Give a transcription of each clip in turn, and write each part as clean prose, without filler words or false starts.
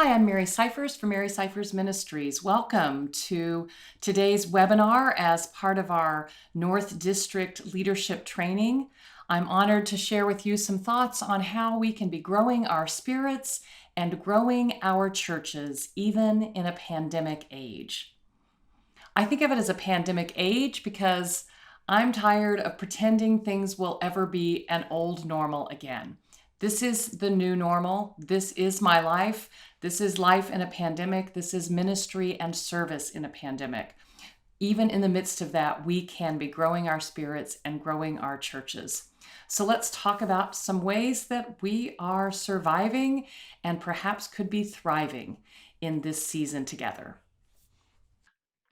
Hi, I'm Mary Cyphers from Mary Cyphers Ministries. Welcome to today's webinar as part of our North District Leadership Training. I'm honored to share with you some thoughts on how we can be growing our spirits and growing our churches, even in a pandemic age. I think of it as a pandemic age because I'm tired of pretending things will ever be an old normal again. This is the new normal. This is my life. This is life in a pandemic. This is ministry and service in a pandemic. Even in the midst of that, we can be growing our spirits and growing our churches. So let's talk about some ways that we are surviving and perhaps could be thriving in this season together.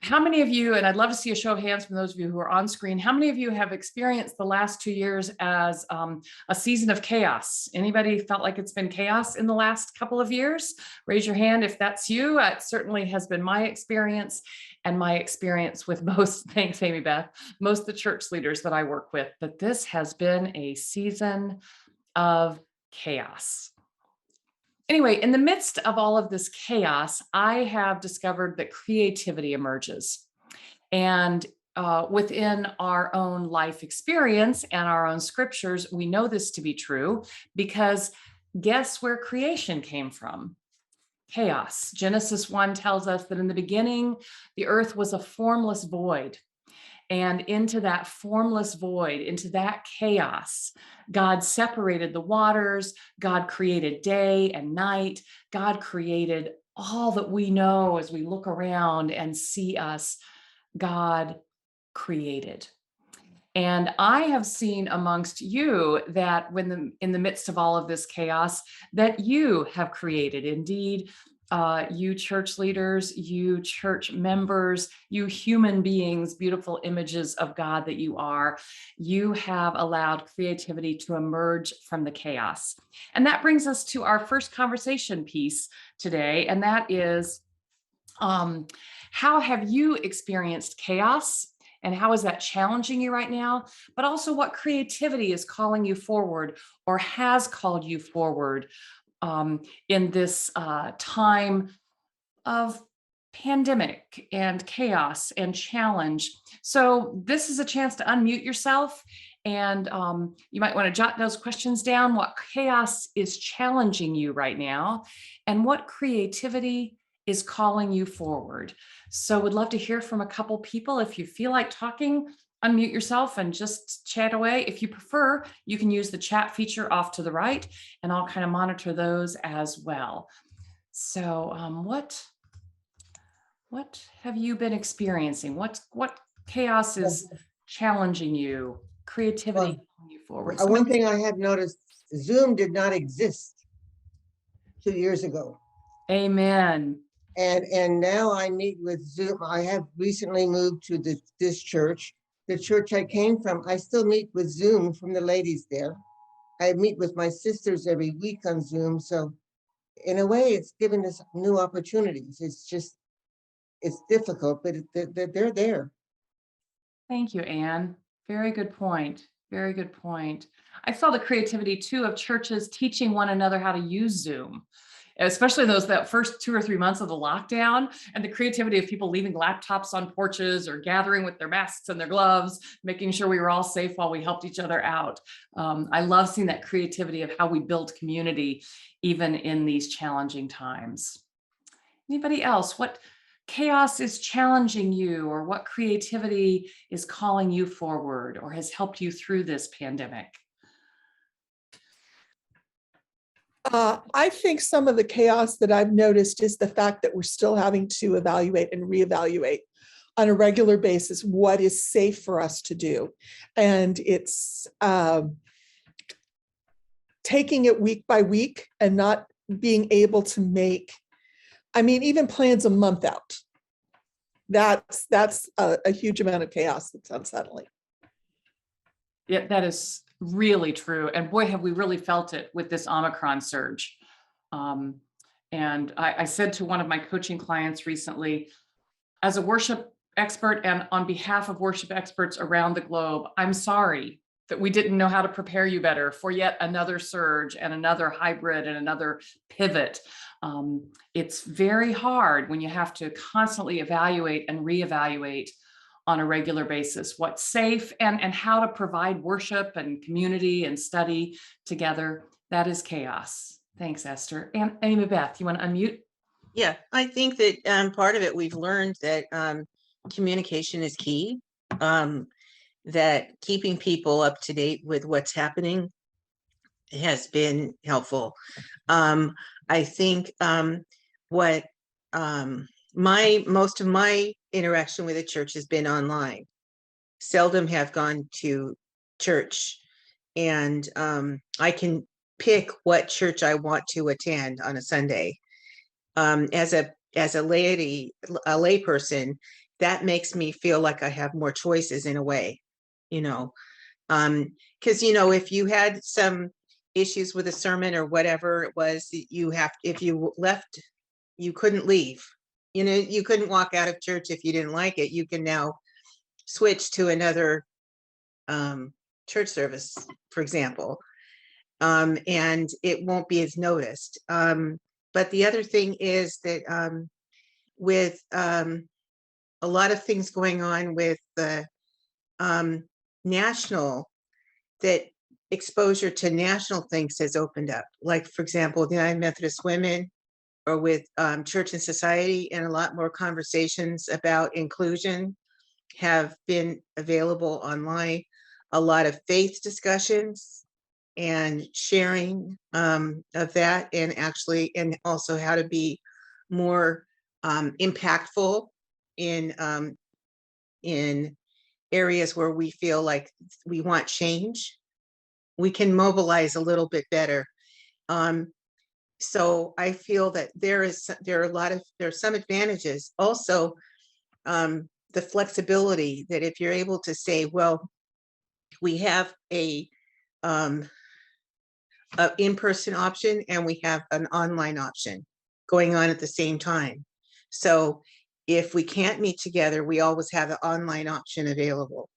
How many of you, and I'd love to see a show of hands from those of you who are on screen, how many of you have experienced the last 2 years as a season of chaos? Anybody felt like it's been chaos in the last couple of years? Raise your hand if that's you. It certainly has been my experience and my experience with most, thanks Amy Beth, most of the church leaders that I work with, that this has been a season of chaos. Anyway, in the midst of all of this chaos, I have discovered that creativity emerges. And within our own life experience and our own scriptures, we know this to be true because guess where creation came from? Chaos. Genesis 1 tells us that in the beginning, the earth was a formless void. And into that formless void, into that chaos, God separated the waters. God created day and night. God created all that we know as we look around and see us. God created. And I have seen amongst you that in the midst of all of this chaos, that you have created. Indeed, you church leaders, you church members, you human beings, beautiful images of God that you are, you have allowed creativity to emerge from the chaos. And that brings us to our first conversation piece today, and that is, how have you experienced chaos? And how is that challenging you right now? But also what creativity is calling you forward or has called you forward in this time of pandemic and chaos and challenge. So this is a chance to unmute yourself, and you might want to jot those questions down. What chaos is challenging you right now, and what creativity is calling you forward? So would love to hear from a couple people. If you feel like talking, unmute yourself and just chat away. If you prefer, you can use the chat feature off to the right, and I'll kind of monitor those as well. So what have you been experiencing? What chaos is challenging you? Creativity calling you forward. One thing I have noticed, Zoom did not exist 2 years ago. Amen. And now I meet with Zoom. I have recently moved to this church. The church I came from, I still meet with Zoom from the ladies there. I meet with my sisters every week on Zoom. So in a way, it's given us new opportunities. It's difficult, but they're there. Thank you, Anne. Very good point. Very good point. I saw the creativity too of churches teaching one another how to use Zoom, especially that first 2 or 3 months of the lockdown, and the creativity of people leaving laptops on porches or gathering with their masks and their gloves, making sure we were all safe while we helped each other out. I love seeing that creativity of how we build community, even in these challenging times. Anybody else? What chaos is challenging you, or what creativity is calling you forward or has helped you through this pandemic? I think some of the chaos that I've noticed is the fact that we're still having to evaluate and reevaluate on a regular basis what is safe for us to do. And it's taking it week by week and not being able to make, even plans a month out. That's a huge amount of chaos that's unsettling. Yeah, that is really true. And boy, have we really felt it with this Omicron surge. And I said to one of my coaching clients recently, as a worship expert and on behalf of worship experts around the globe, I'm sorry that we didn't know how to prepare you better for yet another surge and another hybrid and another pivot. It's very hard when you have to constantly evaluate and reevaluate on a regular basis what's safe and how to provide worship and community and study together. That is chaos. Thanks, Esther. And Amy Beth, you want to unmute? Yeah, I think that part of it we've learned that communication is key, that keeping people up to date with what's happening has been helpful. I think what most of my interaction with the church has been online. Seldom have gone to church, and I can pick what church I want to attend on a Sunday. As a lay person, that makes me feel like I have more choices in a way, because if you had some issues with a sermon or whatever it was, if you left, you couldn't leave. You couldn't walk out of church if you didn't like it. You can now switch to another church service, for example, and it won't be as noticed. But the other thing is that with a lot of things going on with the national, that exposure to national things has opened up. Like, for example, the United Methodist Women, or with Church and Society, and a lot more conversations about inclusion have been available online. A lot of faith discussions and sharing of that, and also how to be more impactful in areas where we feel like we want change. We can mobilize a little bit better. So I feel that there are some advantages. Also, the flexibility that if you're able to say, well, we have a in-person option and we have an online option going on at the same time. So if we can't meet together, we always have an online option available.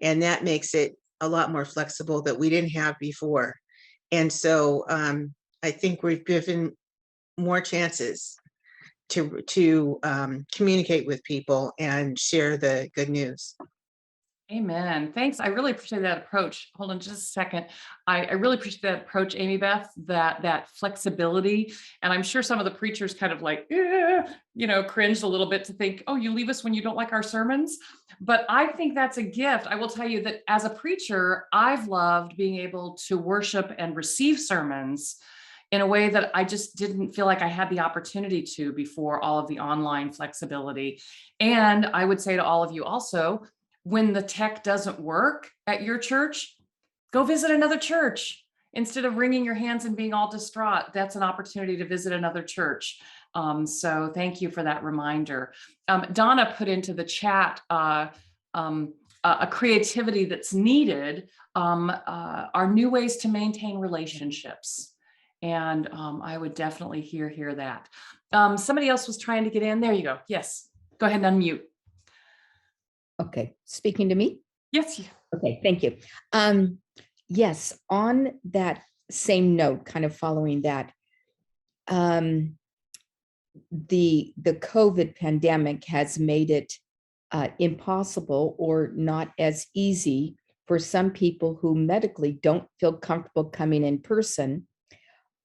And that makes it a lot more flexible that we didn't have before. And so I think we've given more chances to communicate with people and share the good news. Amen. Thanks. I really appreciate that approach. Hold on just a second. I really appreciate that approach, Amy Beth, that flexibility. And I'm sure some of the preachers kind of like, cringed a little bit to think, oh, you leave us when you don't like our sermons. But I think that's a gift. I will tell you that as a preacher, I've loved being able to worship and receive sermons in a way that I just didn't feel like I had the opportunity to before all of the online flexibility. And I would say to all of you also, when the tech doesn't work at your church, go visit another church. Instead of wringing your hands and being all distraught, that's an opportunity to visit another church. So thank you for that reminder. Donna put into the chat a creativity that's needed are new ways to maintain relationships. And I would definitely hear that. Somebody else was trying to get in. There you go. Yes, go ahead and unmute. Okay, speaking to me? Yes. Okay, thank you. Yes, on that same note, kind of following that, the COVID pandemic has made it impossible or not as easy for some people who medically don't feel comfortable coming in person,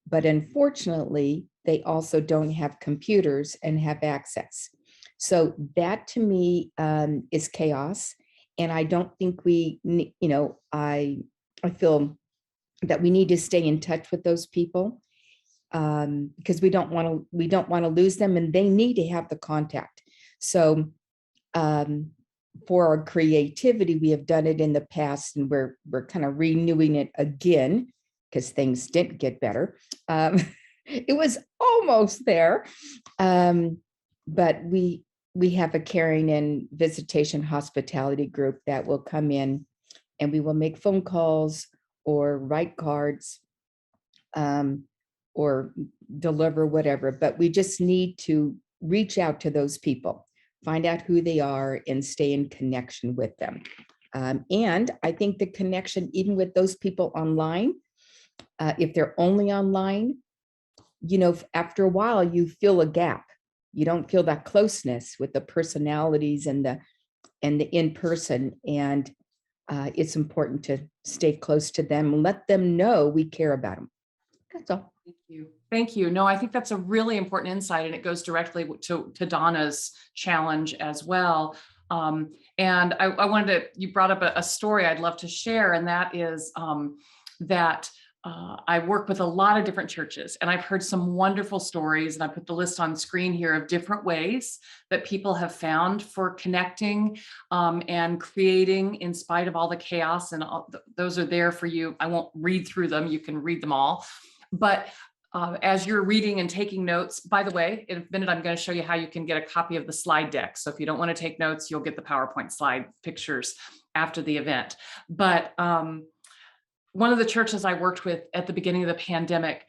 but unfortunately, they also don't have computers and have access. So that to me is chaos. And I don't think I feel that we need to stay in touch with those people because we don't want to lose them, and they need to have the contact. So for our creativity, we have done it in the past, and we're kind of renewing it again because things didn't get better. It was almost there, but we have a caring and visitation hospitality group that will come in, and we will make phone calls or write cards or deliver whatever. But we just need to reach out to those people, find out who they are, and stay in connection with them. And I think the connection, even with those people online, if they're only online, after a while, you feel a gap. You don't feel that closeness with the personalities and the in person. And it's important to stay close to them and let them know we care about them. That's all. Thank you. Thank you. No, I think that's a really important insight, and it goes directly to Donna's challenge as well. And I wanted to, you brought up a story I'd love to share, and that is that I work with a lot of different churches, and I've heard some wonderful stories, and I put the list on screen here of different ways that people have found for connecting and creating in spite of all the chaos, and those are there for you. I won't read through them. You can read them all. But as you're reading and taking notes, by the way, in a minute, I'm going to show you how you can get a copy of the slide deck. So if you don't want to take notes, you'll get the PowerPoint slide pictures after the event. But one of the churches I worked with at the beginning of the pandemic,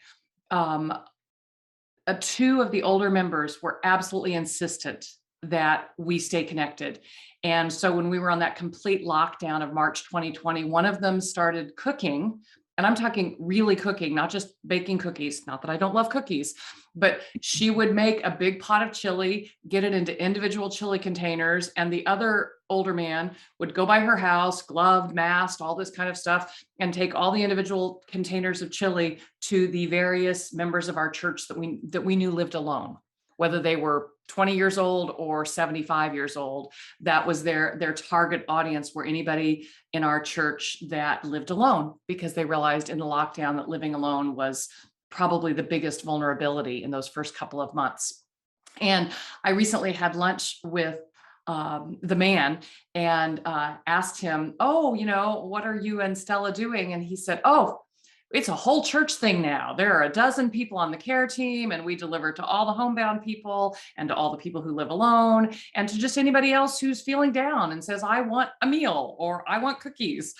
two of the older members were absolutely insistent that we stay connected. And so when we were on that complete lockdown of March 2020, one of them started cooking. And I'm talking really cooking, not just baking cookies. Not that I don't love cookies, but she would make a big pot of chili, get it into individual chili containers. And the other older man would go by her house, gloved, masked, all this kind of stuff, and take all the individual containers of chili to the various members of our church that we knew lived alone, whether they were 20 years old or 75 years old. That was their target audience, were anybody in our church that lived alone, because they realized in the lockdown that living alone was probably the biggest vulnerability in those first couple of months. And I recently had lunch with the man and asked him, oh, what are you and Stella doing? And he said, oh, it's a whole church thing now. There are a dozen people on the care team, and we deliver to all the homebound people and to all the people who live alone and to just anybody else who's feeling down and says, I want a meal or I want cookies.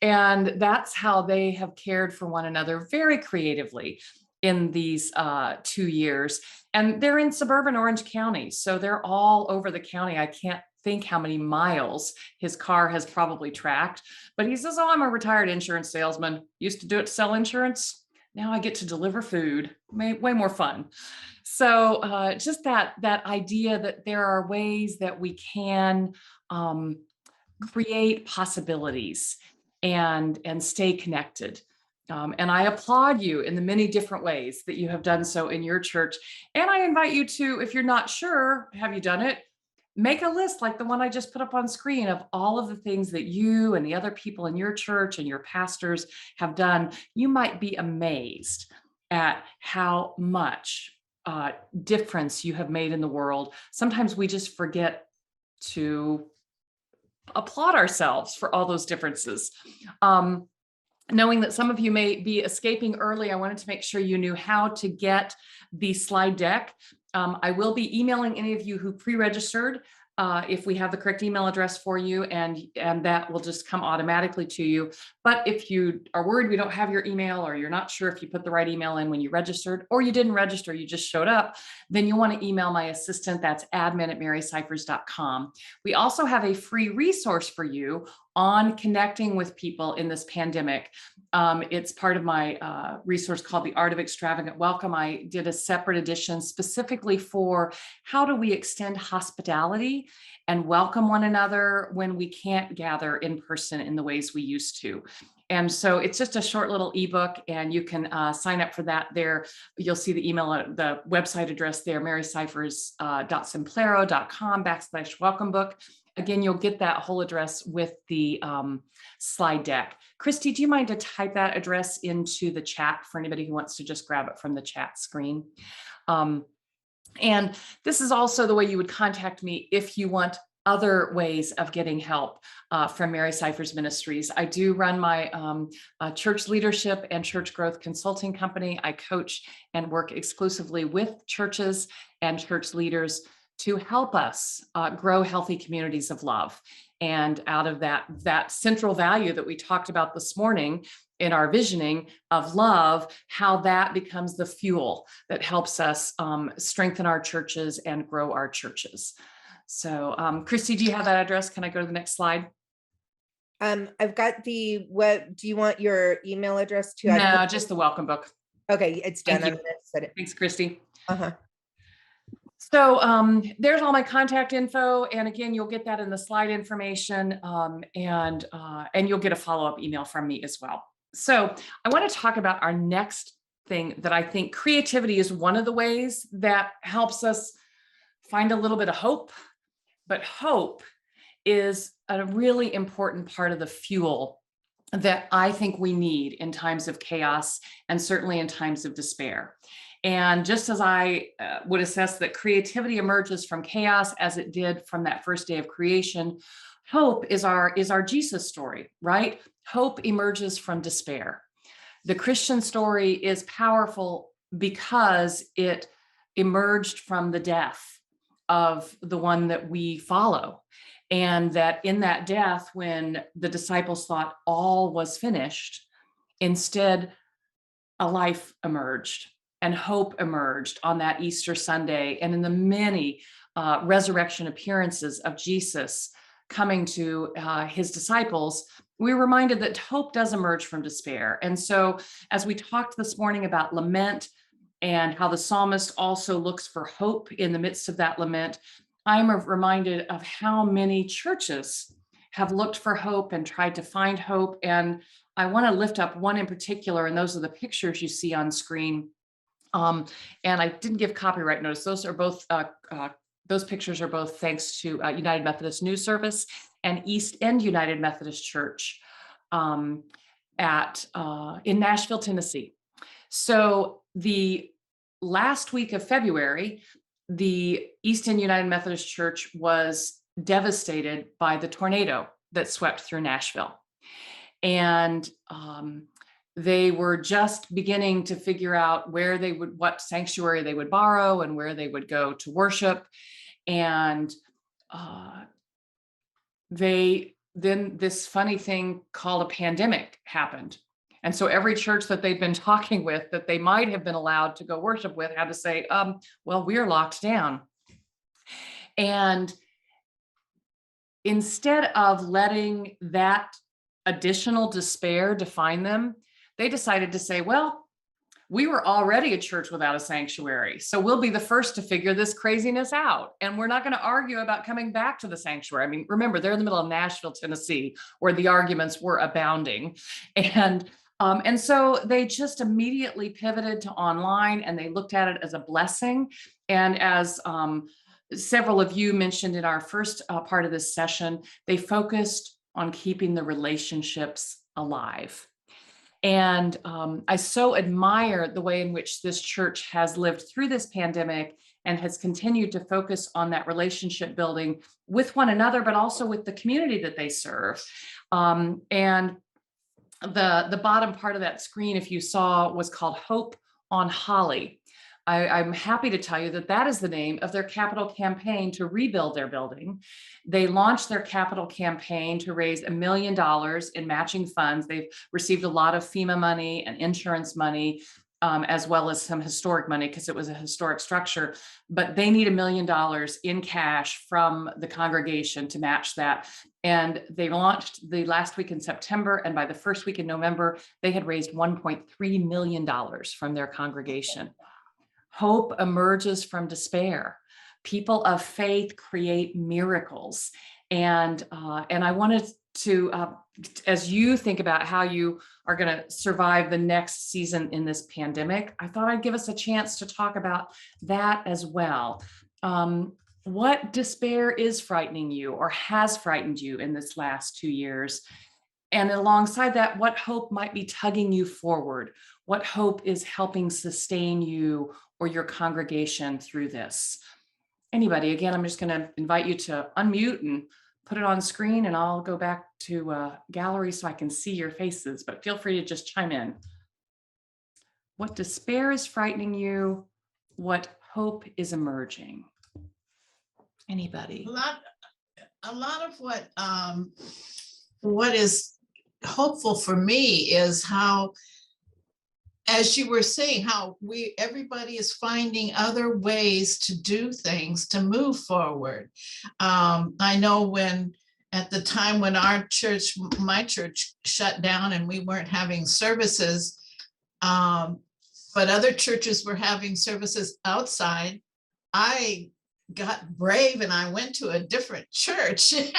And that's how they have cared for one another very creatively in these 2 years. And they're in suburban Orange County. So they're all over the county. I can't think how many miles his car has probably tracked, but he says, oh, I'm a retired insurance salesman. Used to do it to sell insurance. Now I get to deliver food. Way more fun. So just that idea that there are ways that we can create possibilities and stay connected. And I applaud you in the many different ways that you have done so in your church. And I invite you to, if you're not sure, have you done it? Make a list like the one I just put up on screen of all of the things that you and the other people in your church and your pastors have done. You might be amazed at how much difference you have made in the world. Sometimes we just forget to applaud ourselves for all those differences. Knowing that some of you may be escaping early, I wanted to make sure you knew how to get the slide deck. I will be emailing any of you who pre-registered if we have the correct email address for you, and that will just come automatically to you. But if you are worried we don't have your email, or you're not sure if you put the right email in when you registered, or you didn't register, you just showed up, then you'll want to email my assistant. That's admin@marycyphers.com. We also have a free resource for you on connecting with people in this pandemic. It's part of my resource called The Art of Extravagant Welcome. I did a separate edition specifically for how do we extend hospitality and welcome one another when we can't gather in person in the ways we used to. And so it's just a short little ebook, and you can sign up for that there. You'll see the email, the website address there, marycyphers.simplero.com/welcome book. Again, you'll get that whole address with the slide deck. Christy, do you mind to type that address into the chat for anybody who wants to just grab it from the chat screen? And this is also the way you would contact me if you want other ways of getting help from Mary Cyphers Ministries. I do run my church leadership and church growth consulting company. I coach and work exclusively with churches and church leaders to help us grow healthy communities of love. And out of that central value that we talked about this morning in our visioning of love, how that becomes the fuel that helps us strengthen our churches and grow our churches. So Christy, do you have that address? Can I go to the next slide? I've got the web. Do you want your email address too? No, just the welcome book. Okay, it's done. Thank I'm you. gonna set it. Thanks, Christy. Uh-huh. So there's all my contact info. And again, you'll get that in the slide information, and you'll get a follow-up email from me as well. So I want to talk about our next thing that I think creativity is one of the ways that helps us find a little bit of hope, but hope is a really important part of the fuel that I think we need in times of chaos and certainly in times of despair. And just as I would assess that creativity emerges from chaos as it did from that first day of creation, hope is our Jesus story, right? Hope emerges from despair. The Christian story is powerful because it emerged from the death of the one that we follow. And that in that death, when the disciples thought all was finished, instead a life emerged and hope emerged on that Easter Sunday. And in the many resurrection appearances of Jesus coming to his disciples, we were reminded that hope does emerge from despair. And so as we talked this morning about lament and how the psalmist also looks for hope in the midst of that lament, I'm reminded of how many churches have looked for hope and tried to find hope. And I want to lift up one in particular, and those are the pictures you see on screen. And I didn't give copyright notice. Those are both, those pictures are both thanks to United Methodist News Service and East End United Methodist Church in Nashville, Tennessee. So the last week of February, the East End United Methodist Church was devastated by the tornado that swept through Nashville. And they were just beginning to figure out what sanctuary they would borrow and where they would go to worship. And then this funny thing called a pandemic happened. And so every church that they'd been talking with that they might have been allowed to go worship with had to say, well, we're locked down. And instead of letting that additional despair define them, they decided to say, well, we were already a church without a sanctuary, so we'll be the first to figure this craziness out. And we're not going to argue about coming back to the sanctuary. I mean, remember, they're in the middle of Nashville, Tennessee, where the arguments were abounding. And so they just immediately pivoted to online, and they looked at it as a blessing. And as several of you mentioned in our first part of this session, they focused on keeping the relationships alive. And I so admire the way in which this church has lived through this pandemic and has continued to focus on that relationship building with one another, but also with the community that they serve. And the bottom part of that screen, if you saw, was called Hope on Holly. I'm happy to tell you that that is the name of their capital campaign to rebuild their building. They launched their capital campaign to raise $1 million in matching funds. They've received a lot of FEMA money and insurance money, as well as some historic money because it was a historic structure. But they need $1 million in cash from the congregation to match that. And they launched the last week in September, and by the first week in November, they had raised $1.3 million from their congregation. Hope emerges from despair. People of faith create miracles. And I wanted to, as you think about how you are going to survive the next season in this pandemic, I thought I'd give us a chance to talk about that as well. What despair is frightening you or has frightened you in this last 2 years? And alongside that, what hope might be tugging you forward? What hope is helping sustain you or your congregation through this? Anybody? Again, I'm just going to invite you to unmute and put it on screen, and I'll go back to gallery so I can see your faces, but feel free to just chime in. What despair is frightening you? What hope is emerging? Anybody? A lot of what is hopeful for me is how, as you were saying, how everybody is finding other ways to do things to move forward. I know when at the time when our church, my church shut down and we weren't having services, but other churches were having services outside, I got brave and I went to a different church and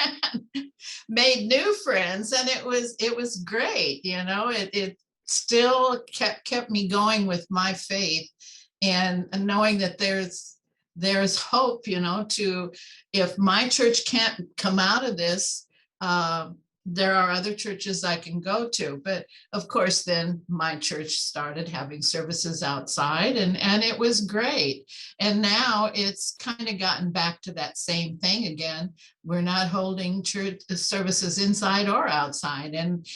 made new friends, and it was great. It still kept me going with my faith, and knowing that there's hope, to, if my church can't come out of this, there are other churches I can go to. But of course, then my church started having services outside, and it was great. And now it's kind of gotten back to that same thing again. We're not holding church services inside or outside. And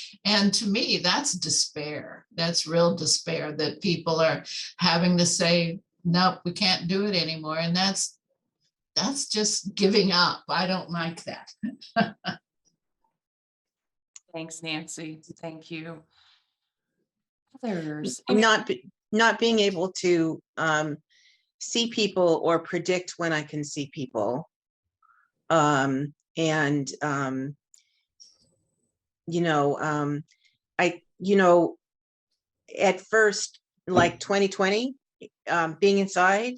to me, that's despair. That's real despair, that people are having to say, nope, we can't do it anymore. And that's just giving up. I don't like that. Thanks, Nancy. Thank you. Others? Not being able to see people or predict when I can see people. At first, like 2020, being inside,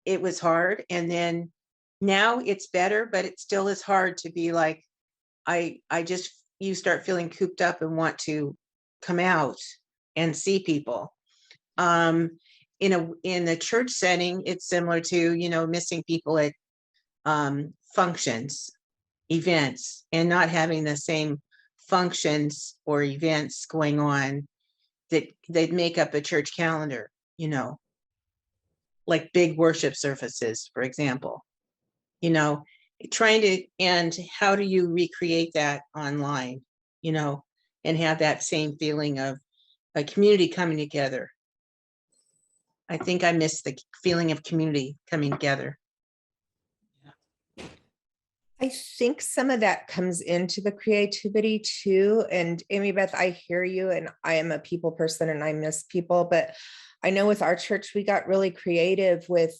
it was hard. And then now it's better, but it still is hard to be like, you start feeling cooped up and want to come out and see people. In the church setting, it's similar to, missing people at functions, events, and not having the same functions or events going on that make up a church calendar, like big worship services, for example. And how do you recreate that online, and have that same feeling of a community coming together? I think I miss the feeling of community coming together. I think some of that comes into the creativity too. And Amy Beth, I hear you, and I am a people person and I miss people, but I know with our church, we got really creative with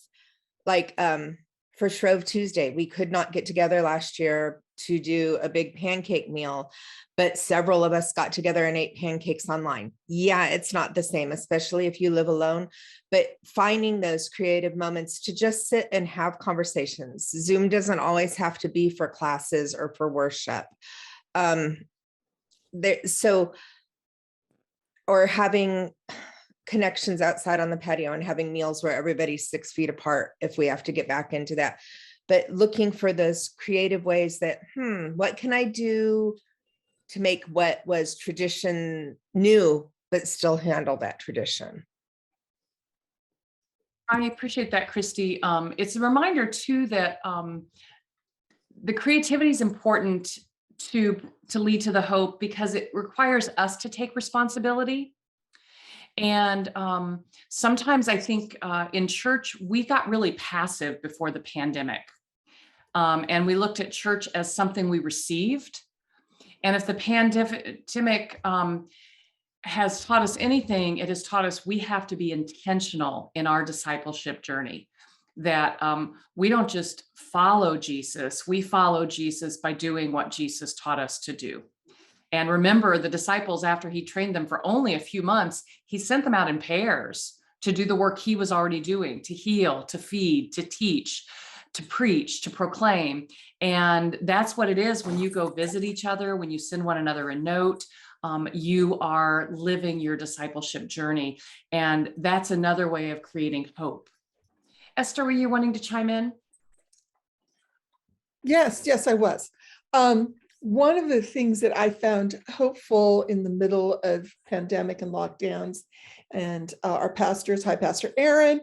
for Shrove Tuesday, we could not get together last year to do a big pancake meal, but several of us got together and ate pancakes online. Yeah, it's not the same, especially if you live alone, but finding those creative moments to just sit and have conversations. Zoom doesn't always have to be for classes or for worship. Or having connections outside on the patio and having meals where everybody's 6 feet apart if we have to get back into that. But looking for those creative ways that, what can I do to make what was tradition new, but still handle that tradition? I appreciate that, Christy. It's a reminder too that the creativity is important to lead to the hope, because it requires us to take responsibility. And sometimes I think in church, we got really passive before the pandemic. And we looked at church as something we received. And if the pandemic has taught us anything, it has taught us we have to be intentional in our discipleship journey, that we don't just follow Jesus, we follow Jesus by doing what Jesus taught us to do. And remember, the disciples, after he trained them for only a few months, he sent them out in pairs to do the work he was already doing, to heal, to feed, to teach, to preach, to proclaim. And that's what it is when you go visit each other, when you send one another a note, you are living your discipleship journey. And that's another way of creating hope. Esther, were you wanting to chime in? Yes, I was. One of the things that I found hopeful in the middle of pandemic and lockdowns, and our pastors, High Pastor Aaron,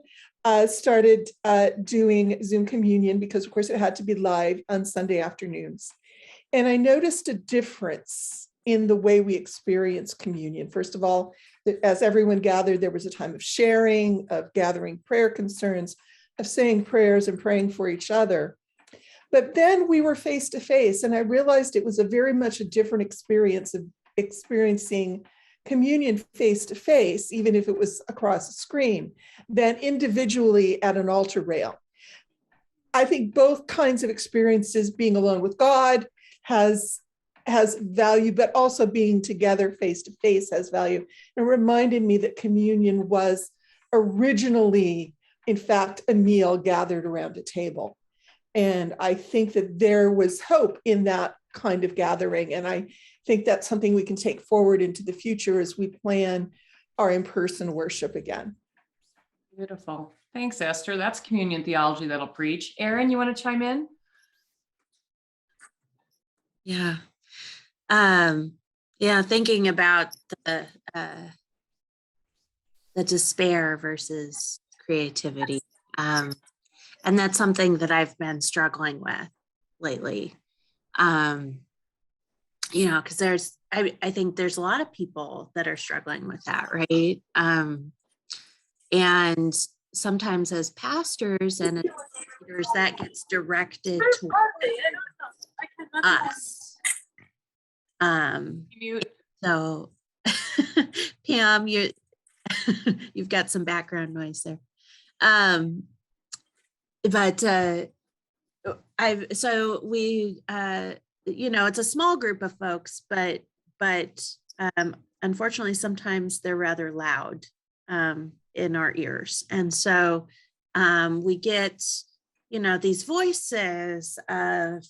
started doing Zoom communion, because of course it had to be live on Sunday afternoons. And I noticed a difference in the way we experience communion. First of all, as everyone gathered, there was a time of sharing, of gathering prayer concerns, of saying prayers and praying for each other. But then we were face to face, and I realized it was a very much a different experience of experiencing communion face to face, even if it was across a screen, than individually at an altar rail. I think both kinds of experiences, being alone with God, has value, but also being together face to face has value. It reminded me that communion was originally, in fact, a meal gathered around a table. And I think that there was hope in that kind of gathering. And I think that's something we can take forward into the future as we plan our in-person worship again. Beautiful. Thanks, Esther. That's communion theology that'll preach. Erin, you want to chime in? Yeah. Thinking about the despair versus creativity. And that's something that I've been struggling with lately. Because I think there's a lot of people that are struggling with that, right? And sometimes as pastors and as leaders, that gets directed toward us. So Pam, you've got some background noise there. It's a small group of folks, but unfortunately sometimes they're rather loud in our ears. And so we get, these voices of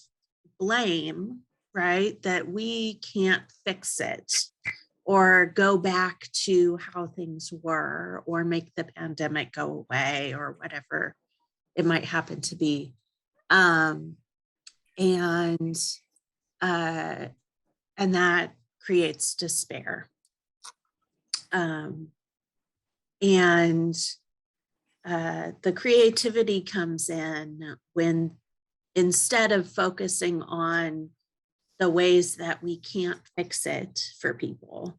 blame, right? That we can't fix it or go back to how things were or make the pandemic go away or whatever it might happen to be. And that creates despair. The creativity comes in when, instead of focusing on the ways that we can't fix it for people,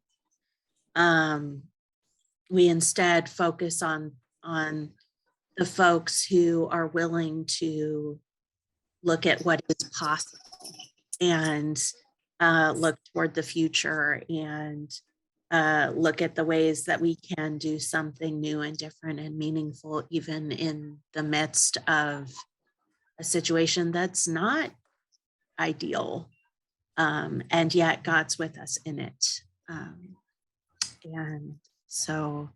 we instead focus on the folks who are willing to look at what is possible and look toward the future and look at the ways that we can do something new and different and meaningful, even in the midst of a situation that's not ideal. And yet God's with us in it. And so,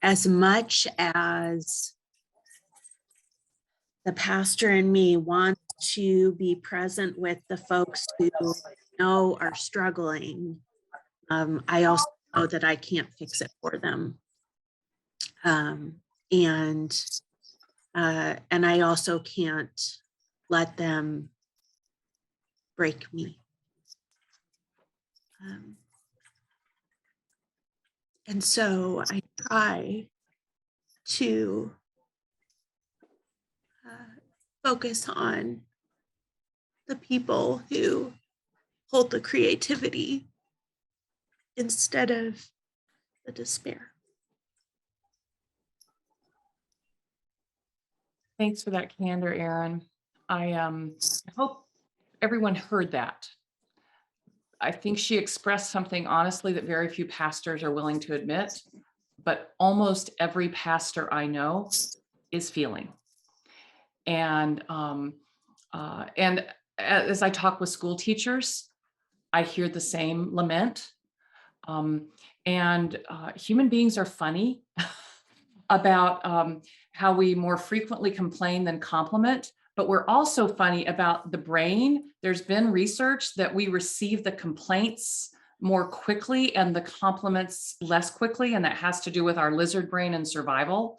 as much as the pastor in me wants to be present with the folks who are struggling, I also know that I can't fix it for them. And I also can't let them break me. And so I try to focus on the people who hold the creativity instead of the despair. Thanks for that candor, Erin. I hope everyone heard that. I think she expressed something honestly that very few pastors are willing to admit, but almost every pastor I know is feeling. And as I talk with school teachers, I hear the same lament. Human beings are funny about how we more frequently complain than compliment, but we're also funny about the brain. There's been research that we receive the complaints more quickly and the compliments less quickly, and that has to do with our lizard brain and survival.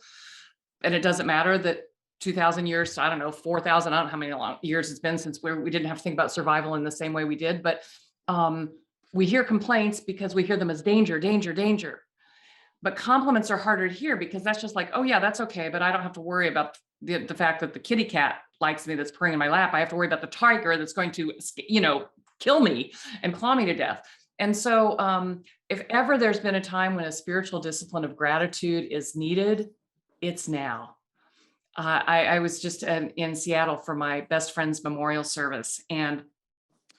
And it doesn't matter that 2,000 years, I don't know, 4,000, I don't know how many years it's been since we didn't have to think about survival in the same way we did, but we hear complaints because we hear them as danger, danger, danger. But compliments are harder to hear because that's just like, oh yeah, that's okay, but I don't have to worry about the fact that the kitty cat likes me that's purring in my lap. I have to worry about the tiger that's going to, kill me and claw me to death. And so if ever there's been a time when a spiritual discipline of gratitude is needed, it's now. I was just in Seattle for my best friend's memorial service. And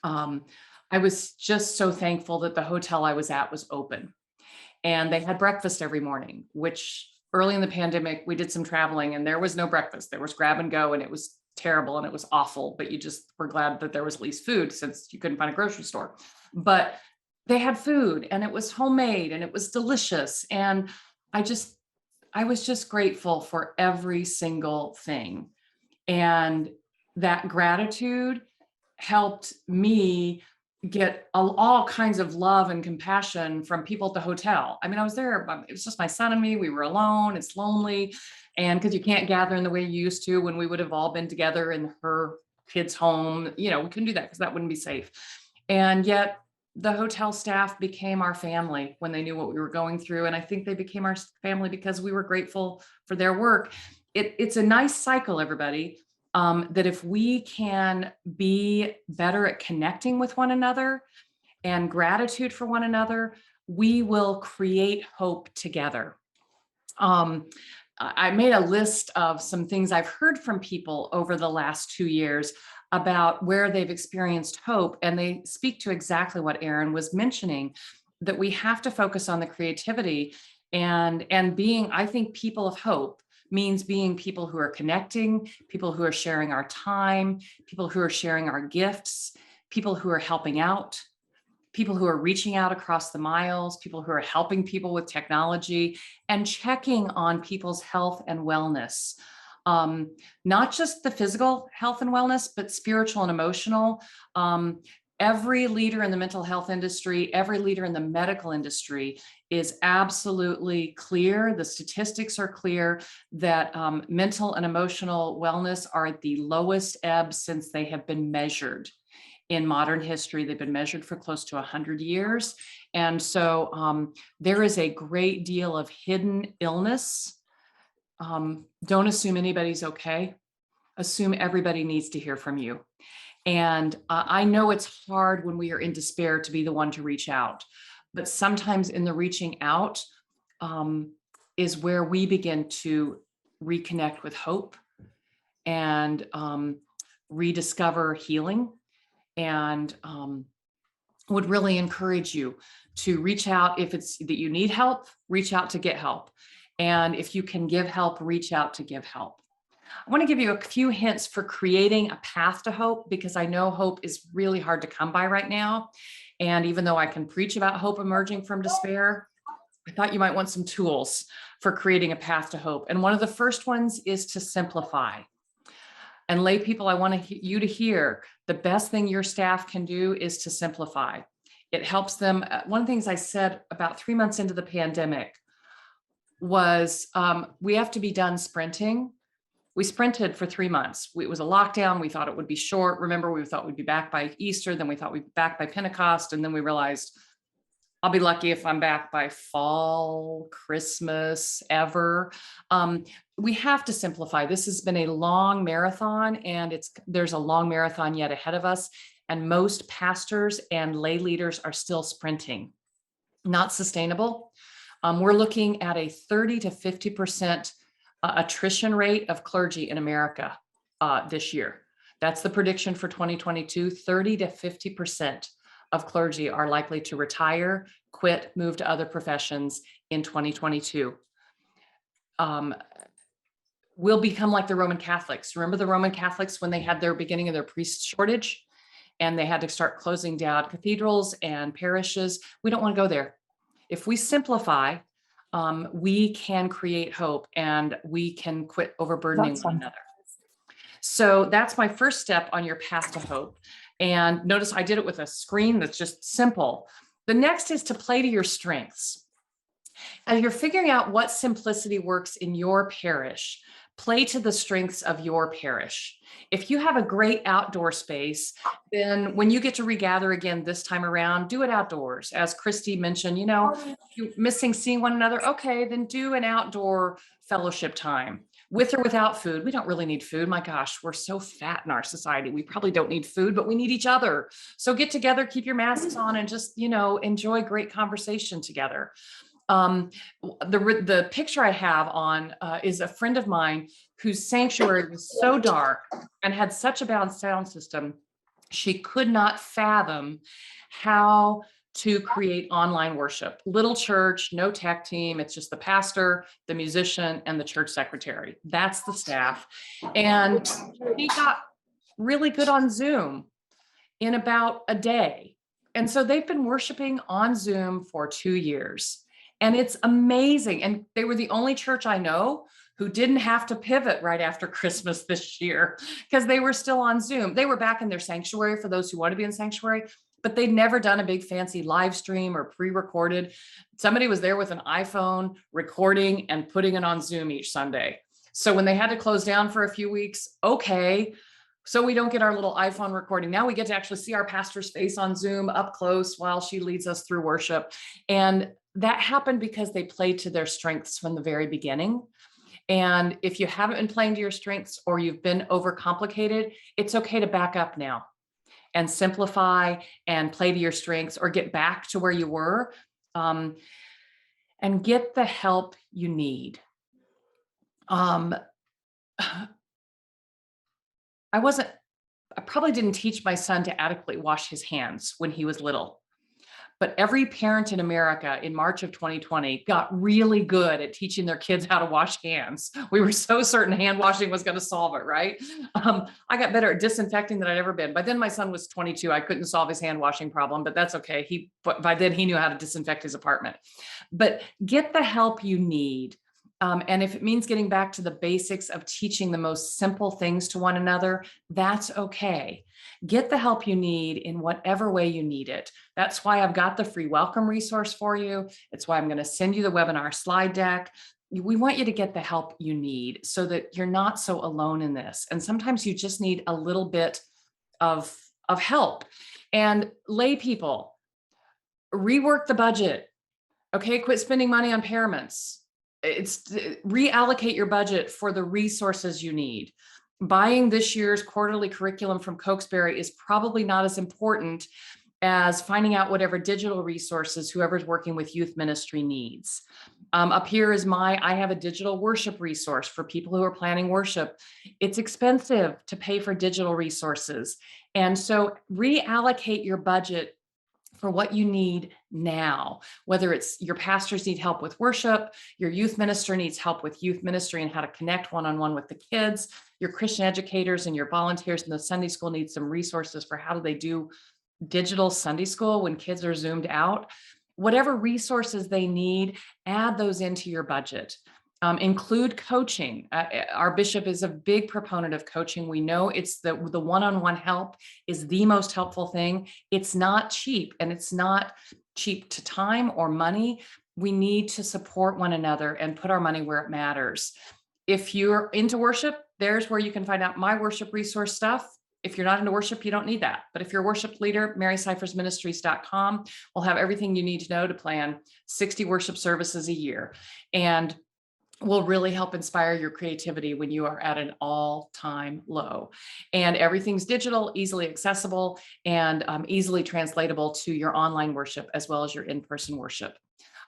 I was just so thankful that the hotel I was at was open. And they had breakfast every morning, which early in the pandemic, we did some traveling and there was no breakfast. There was grab and go and it was terrible and it was awful, but you just were glad that there was at least food since you couldn't find a grocery store. But they had food and it was homemade and it was delicious. And I was just grateful for every single thing. And that gratitude helped me get all kinds of love and compassion from people at the hotel. I mean, I was there, it was just my son and me, we were alone, it's lonely. And because you can't gather in the way you used to when we would have all been together in her kid's home, we couldn't do that because that wouldn't be safe. And yet the hotel staff became our family when they knew what we were going through. And I think they became our family because we were grateful for their work. It's a nice cycle, everybody. That if we can be better at connecting with one another and gratitude for one another, we will create hope together. I made a list of some things I've heard from people over the last 2 years about where they've experienced hope, and they speak to exactly what Erin was mentioning, that we have to focus on the creativity and being, I think, people of hope means being people who are connecting, people who are sharing our time, people who are sharing our gifts, people who are helping out, people who are reaching out across the miles, people who are helping people with technology and checking on people's health and wellness. Not just the physical health and wellness, but spiritual and emotional. Every leader in the mental health industry, every leader in the medical industry is absolutely clear. The statistics are clear that mental and emotional wellness are at the lowest ebb since they have been measured in modern history. They've been measured for close to 100 years. And so there is a great deal of hidden illness. Don't assume anybody's okay. Assume everybody needs to hear from you. And I know it's hard when we are in despair to be the one to reach out, but sometimes in the reaching out is where we begin to reconnect with hope and rediscover healing. And would really encourage you to reach out. If it's that you need help, reach out to get help. And if you can give help, reach out to give help. I want to give you a few hints for creating a path to hope, because I know hope is really hard to come by right now. And even though I can preach about hope emerging from despair, I thought you might want some tools for creating a path to hope. And one of the first ones is to simplify. And lay people, I want you to hear the best thing your staff can do is to simplify. It helps them. One of the things I said about 3 months into the pandemic was we have to be done sprinting. We sprinted for 3 months. It was a lockdown. We thought it would be short. Remember, we thought we'd be back by Easter. Then we thought we'd be back by Pentecost. And then we realized I'll be lucky if I'm back by fall, Christmas, ever. We have to simplify. This has been a long marathon, and there's a long marathon yet ahead of us. And most pastors and lay leaders are still sprinting. Not sustainable. We're looking at a 30 to 50% attrition rate of clergy in America this year. That's the prediction for 2022. 30 to 50% of clergy are likely to retire, quit, move to other professions in 2022. We'll become like the Roman Catholics. Remember the Roman Catholics when they had their beginning of their priest shortage and they had to start closing down cathedrals and parishes? We don't want to go there. If we simplify, we can create hope and we can quit overburdening one another. So that's my first step on your path to hope. And notice I did it with a screen that's just simple. The next is to play to your strengths. As you're figuring out what simplicity works in your parish, play to the strengths of your parish. If you have a great outdoor space, then when you get to regather again this time around, do it outdoors. As Christy mentioned, you're missing seeing one another. Okay, then do an outdoor fellowship time. With or without food. We don't really need food. My gosh, we're so fat in our society. We probably don't need food, but we need each other. So get together, keep your masks on, and just, enjoy great conversation together. The picture I have on is a friend of mine whose sanctuary was so dark and had such a bad sound system. She could not fathom how to create online worship. Little church, no tech team. It's just the pastor, the musician, and the church secretary. That's the staff. And he got really good on Zoom in about a day. And so they've been worshiping on Zoom for 2 years. And it's amazing. And they were the only church I know who didn't have to pivot right after Christmas this year because they were still on Zoom. They were back in their sanctuary for those who want to be in sanctuary, but they'd never done a big fancy live stream or pre-recorded. Somebody was there with an iPhone recording and putting it on Zoom each Sunday. So when they had to close down for a few weeks, okay, so we don't get our little iPhone recording. Now we get to actually see our pastor's face on Zoom up close while she leads us through worship. And that happened because they played to their strengths from the very beginning. And if you haven't been playing to your strengths or you've been overcomplicated, it's okay to back up now and simplify and play to your strengths or get back to where you were, and get the help you need. I probably didn't teach my son to adequately wash his hands when he was little. But every parent in America in March of 2020 got really good at teaching their kids how to wash hands. We were so certain hand washing was going to solve it, right? I got better at disinfecting than I'd ever been. By then my son was 22. I couldn't solve his hand washing problem, but that's okay. By then he knew how to disinfect his apartment. But get the help you need. And if it means getting back to the basics of teaching the most simple things to one another, that's okay. Get the help you need in whatever way you need it. That's why I've got the free welcome resource for you. It's why I'm going to send you the webinar slide deck. We want you to get the help you need so that you're not so alone in this. And sometimes you just need a little bit of help. And lay people, rework the budget. Okay, quit spending money on paraments. It's reallocate your budget for the resources you need. Buying this year's quarterly curriculum from Cokesbury is probably not as important as finding out whatever digital resources whoever's working with youth ministry needs. Up here is I have a digital worship resource for people who are planning worship. It's expensive to pay for digital resources. And so reallocate your budget for what you need now, whether it's your pastors need help with worship, your youth minister needs help with youth ministry and how to connect one-on-one with the kids, your Christian educators and your volunteers in the Sunday school need some resources for how do they do digital Sunday school when kids are zoomed out. Whatever resources they need, add those into your budget. Include coaching. Our bishop is a big proponent of coaching. We know it's the one-on-one help is the most helpful thing. It's not cheap, and it's not cheap to time or money. We need to support one another and put our money where it matters. If you're into worship, there's where you can find out my worship resource stuff. If you're not into worship, you don't need that. But if you're a worship leader, marycyphersministries.com will have everything you need to know to plan 60 worship services a year. And will really help inspire your creativity when you are at an all-time low. And everything's digital, easily accessible, and easily translatable to your online worship as well as your in-person worship.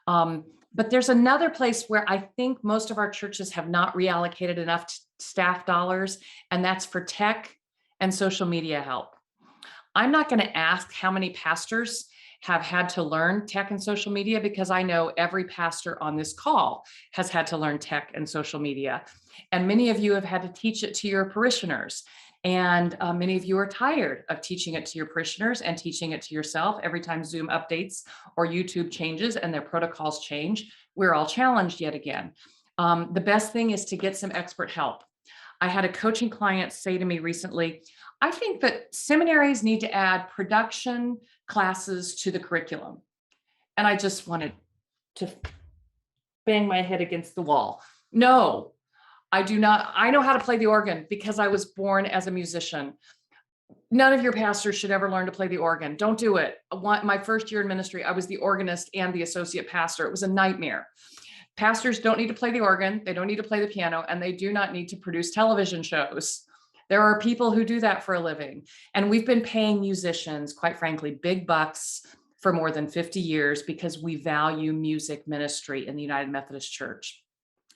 But there's another place where I think most of our churches have not reallocated enough staff dollars, and that's for tech and social media help. I'm not going to ask how many pastors have had to learn tech and social media because I know every pastor on this call has had to learn tech and social media. And many of you have had to teach it to your parishioners. And many of you are tired of teaching it to your parishioners and teaching it to yourself. Every time Zoom updates or YouTube changes and their protocols change, we're all challenged yet again. The best thing is to get some expert help. I had a coaching client say to me recently, I think that seminaries need to add production classes to the curriculum. And I just wanted to bang my head against the wall. No, I do not. I know how to play the organ because I was born as a musician. None of your pastors should ever learn to play the organ. Don't do it. My first year in ministry, I was the organist and the associate pastor. It was a nightmare. Pastors don't need to play the organ. They don't need to play the piano, and they do not need to produce television shows. There are people who do that for a living. And we've been paying musicians, quite frankly, big bucks for more than 50 years because we value music ministry in the United Methodist Church.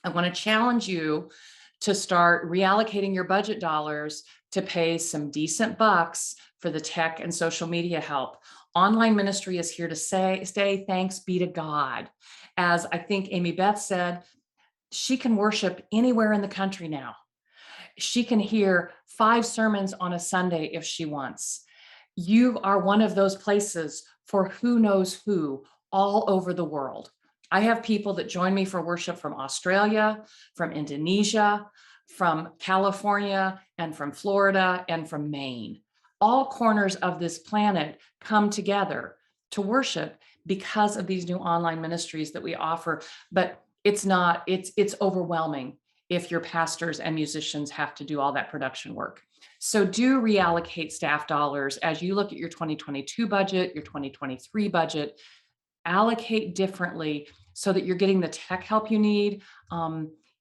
I want to challenge you to start reallocating your budget dollars to pay some decent bucks for the tech and social media help. Online ministry is here to stay, thanks be to God. As I think Amy Beth said, she can worship anywhere in the country now. She can hear 5 sermons on a Sunday if she wants. You are one of those places for who knows who all over the world. I have people that join me for worship from Australia, from Indonesia, from California, and from Florida, and from Maine. All corners of this planet come together to worship because of these new online ministries that we offer. But it's overwhelming if your pastors and musicians have to do all that production work. So do reallocate staff dollars as you look at your 2022 budget, your 2023 budget, allocate differently so that you're getting the tech help you need.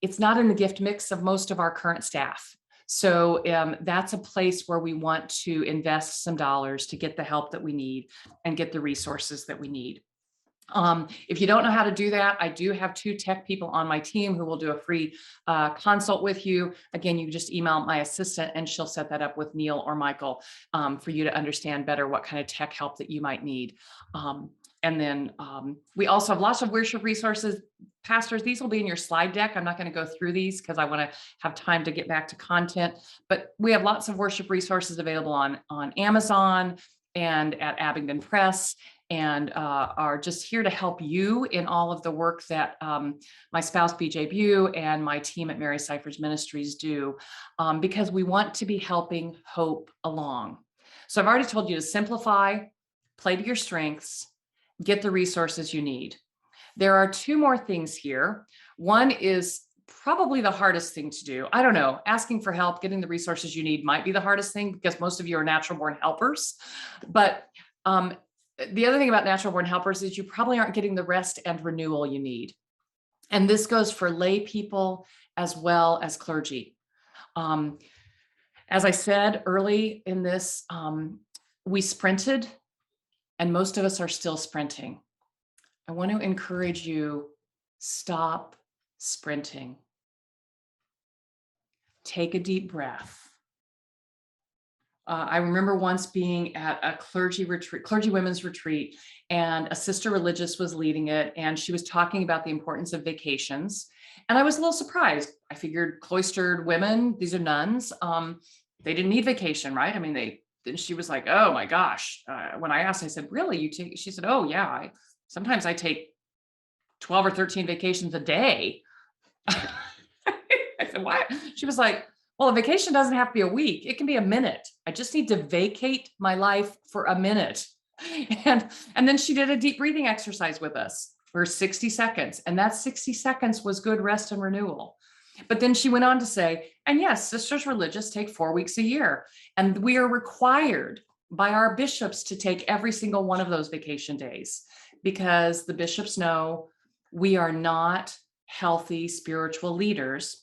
It's not in the gift mix of most of our current staff. So that's a place where we want to invest some dollars to get the help that we need and get the resources that we need. If you don't know how to do that, I do have 2 tech people on my team who will do a free consult with you. Again, you just email my assistant and she'll set that up with Neil or Michael for you to understand better what kind of tech help that you might need. And then we also have lots of worship resources. Pastors, these will be in your slide deck. I'm not going to go through these because I want to have time to get back to content, but we have lots of worship resources available on Amazon and at Abingdon Press, and are just here to help you in all of the work that my spouse BJ Bew and my team at Mary Cyphers Ministries do, because we want to be helping hope along. So I've already told you to simplify, play to your strengths, get the resources you need. There are 2 more things here. One is probably the hardest thing to do. I don't know, asking for help, getting the resources you need might be the hardest thing because most of you are natural born helpers. But the other thing about natural born helpers is you probably aren't getting the rest and renewal you need. And this goes for lay people as well as clergy. As I said early in this, we sprinted and most of us are still sprinting. I want to encourage you, stop sprinting. Take a deep breath. I remember once being at a clergy women's retreat, and a sister religious was leading it, and she was talking about the importance of vacations. And I was a little surprised. I figured cloistered women, these are nuns, they didn't need vacation, right? I mean, she was like, oh my gosh. When I asked, I said, really, you take, she said, oh yeah, sometimes I take 12 or 13 vacations a day. I said, what? She was like, well, a vacation doesn't have to be a week. It can be a minute. I just need to vacate my life for a minute. And then she did a deep breathing exercise with us for 60 seconds. And that 60 seconds was good rest and renewal. But then she went on to say, and yes, sisters religious take 4 weeks a year. And we are required by our bishops to take every single one of those vacation days because the bishops know we are not healthy spiritual leaders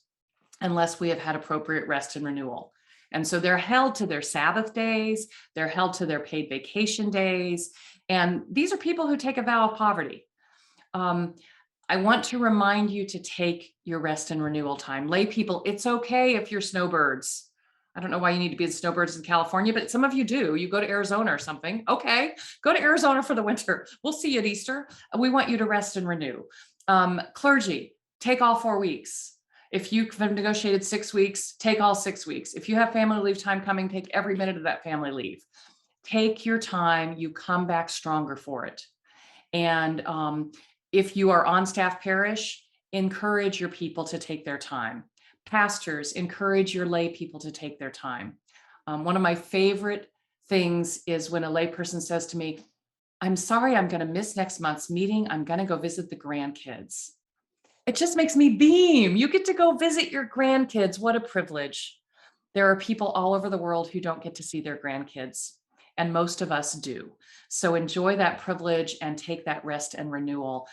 unless we have had appropriate rest and renewal. And so they're held to their Sabbath days, they're held to their paid vacation days. And these are people who take a vow of poverty. I want to remind you to take your rest and renewal time. Lay people, it's okay if you're snowbirds. I don't know why you need to be the snowbirds in California, but some of you do. You go to Arizona or something. Okay, go to Arizona for the winter. We'll see you at Easter. We want you to rest and renew. Clergy, take all 4 weeks. If you've negotiated 6 weeks, take all 6 weeks. If you have family leave time coming, take every minute of that family leave. Take your time, you come back stronger for it. And if you are on staff parish, encourage your people to take their time. Pastors, encourage your lay people to take their time. One of my favorite things is when a lay person says to me, I'm sorry, I'm going to miss next month's meeting. I'm going to go visit the grandkids. It just makes me beam. You get to go visit your grandkids. What a privilege. There are people all over the world who don't get to see their grandkids, and most of us do. So enjoy that privilege and take that rest and renewal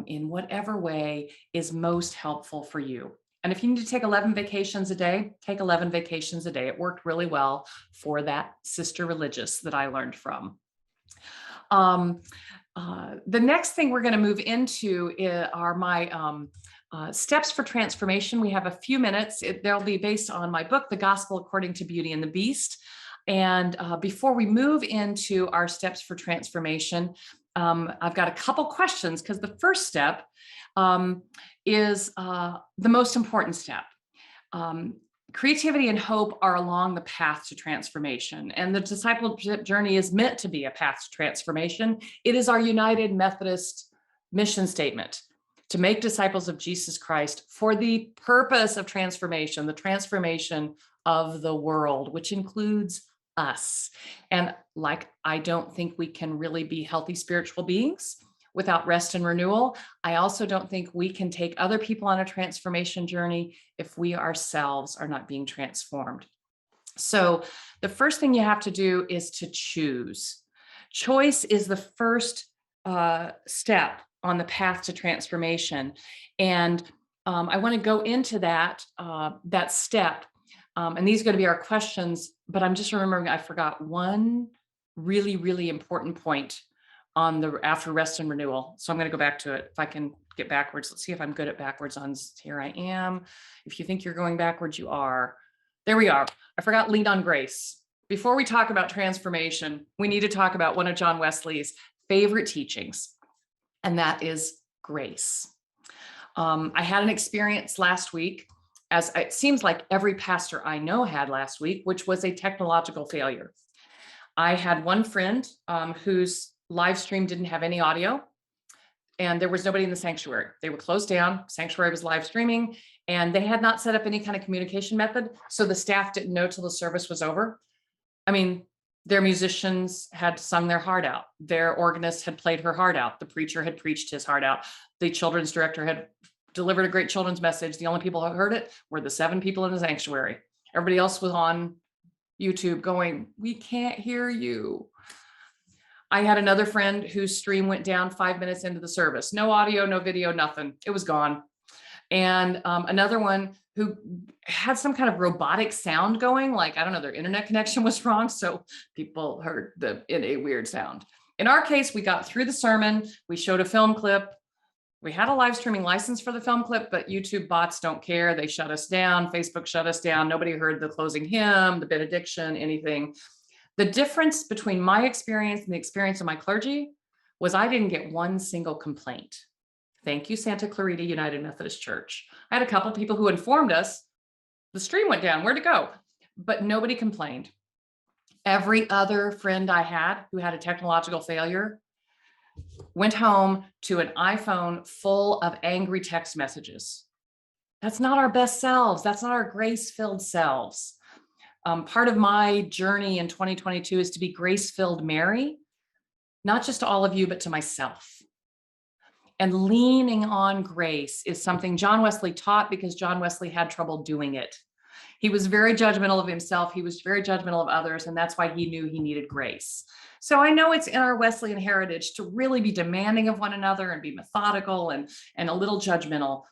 in whatever way is most helpful for you. And if you need to take 11 vacations a day, take 11 vacations a day. It worked really well for that sister religious that I learned from. The next thing we're going to move into are my steps for transformation. We have a few minutes. They'll be based on my book, The Gospel According to Beauty and the Beast. And before we move into our steps for transformation, I've got a couple questions, because the first step is the most important step. Creativity and hope are along the path to transformation, and the discipleship journey is meant to be a path to transformation. It is our United Methodist mission statement to make disciples of Jesus Christ for the purpose of transformation, the transformation of the world, which includes us. And like, I don't think we can really be healthy spiritual beings without rest and renewal. I also don't think we can take other people on a transformation journey if we ourselves are not being transformed. So the first thing you have to do is to choose. Choice is the first step on the path to transformation. And I want to go into that step. And these are going to be our questions, but I'm just remembering I forgot one really, really important point on the after rest and renewal. So I'm going to go back to it. If I can get backwards, let's see if I'm good at backwards on here. I am. If you think you're going backwards, you are. There we are. I forgot lean on grace. Before we talk about transformation, we need to talk about one of John Wesley's favorite teachings, and that is grace. I had an experience last week, as it seems like every pastor I know had last week, which was a technological failure. I had one friend whose live stream didn't have any audio, and there was nobody in the sanctuary. They were closed down. Sanctuary was live streaming, and they had not set up any kind of communication method. So the staff didn't know till the service was over. I mean, their musicians had sung their heart out. Their organist had played her heart out. The preacher had preached his heart out. The children's director had delivered a great children's message. The only people who heard it were the 7 people in the sanctuary. Everybody else was on YouTube going, "We can't hear you." I had another friend whose stream went down 5 minutes into the service. No audio, no video, nothing. It was gone. And another one who had some kind of robotic sound going, like, I don't know, their internet connection was wrong. So people heard in a weird sound. In our case, we got through the sermon. We showed a film clip. We had a live streaming license for the film clip, but YouTube bots don't care. They shut us down. Facebook shut us down. Nobody heard the closing hymn, the benediction, anything. The difference between my experience and the experience of my clergy was I didn't get one single complaint. Thank you, Santa Clarita United Methodist Church. I had a couple people who informed us the stream went down, where'd it go? But nobody complained. Every other friend I had who had a technological failure went home to an iPhone full of angry text messages. That's not our best selves. That's not our grace-filled selves. Part of my journey in 2022 is to be grace-filled Mary, not just to all of you, but to myself. And leaning on grace is something John Wesley taught because John Wesley had trouble doing it. He was very judgmental of himself. He was very judgmental of others, and that's why he knew he needed grace. So I know it's in our Wesleyan heritage to really be demanding of one another and be methodical and a little judgmental.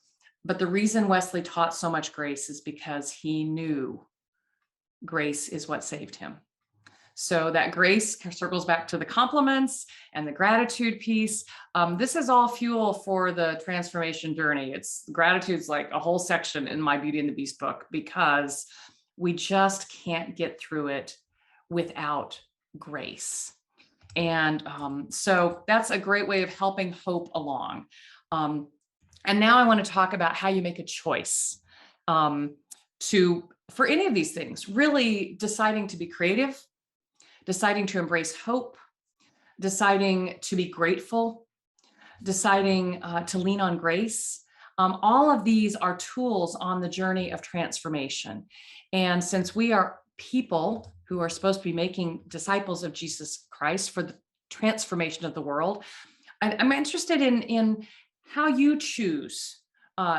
But the reason Wesley taught so much grace is because he knew grace is what saved him. So that grace circles back to the compliments and the gratitude piece. This is all fuel for the transformation journey. Gratitude's like a whole section in my Beauty and the Beast book, because we just can't get through it without grace. And so that's a great way of helping hope along. And now I want to talk about how you make a choice for any of these things, really deciding to be creative, deciding to embrace hope, deciding to be grateful, deciding to lean on grace. All of these are tools on the journey of transformation. And since we are people who are supposed to be making disciples of Jesus Christ for the transformation of the world, I'm interested in how you choose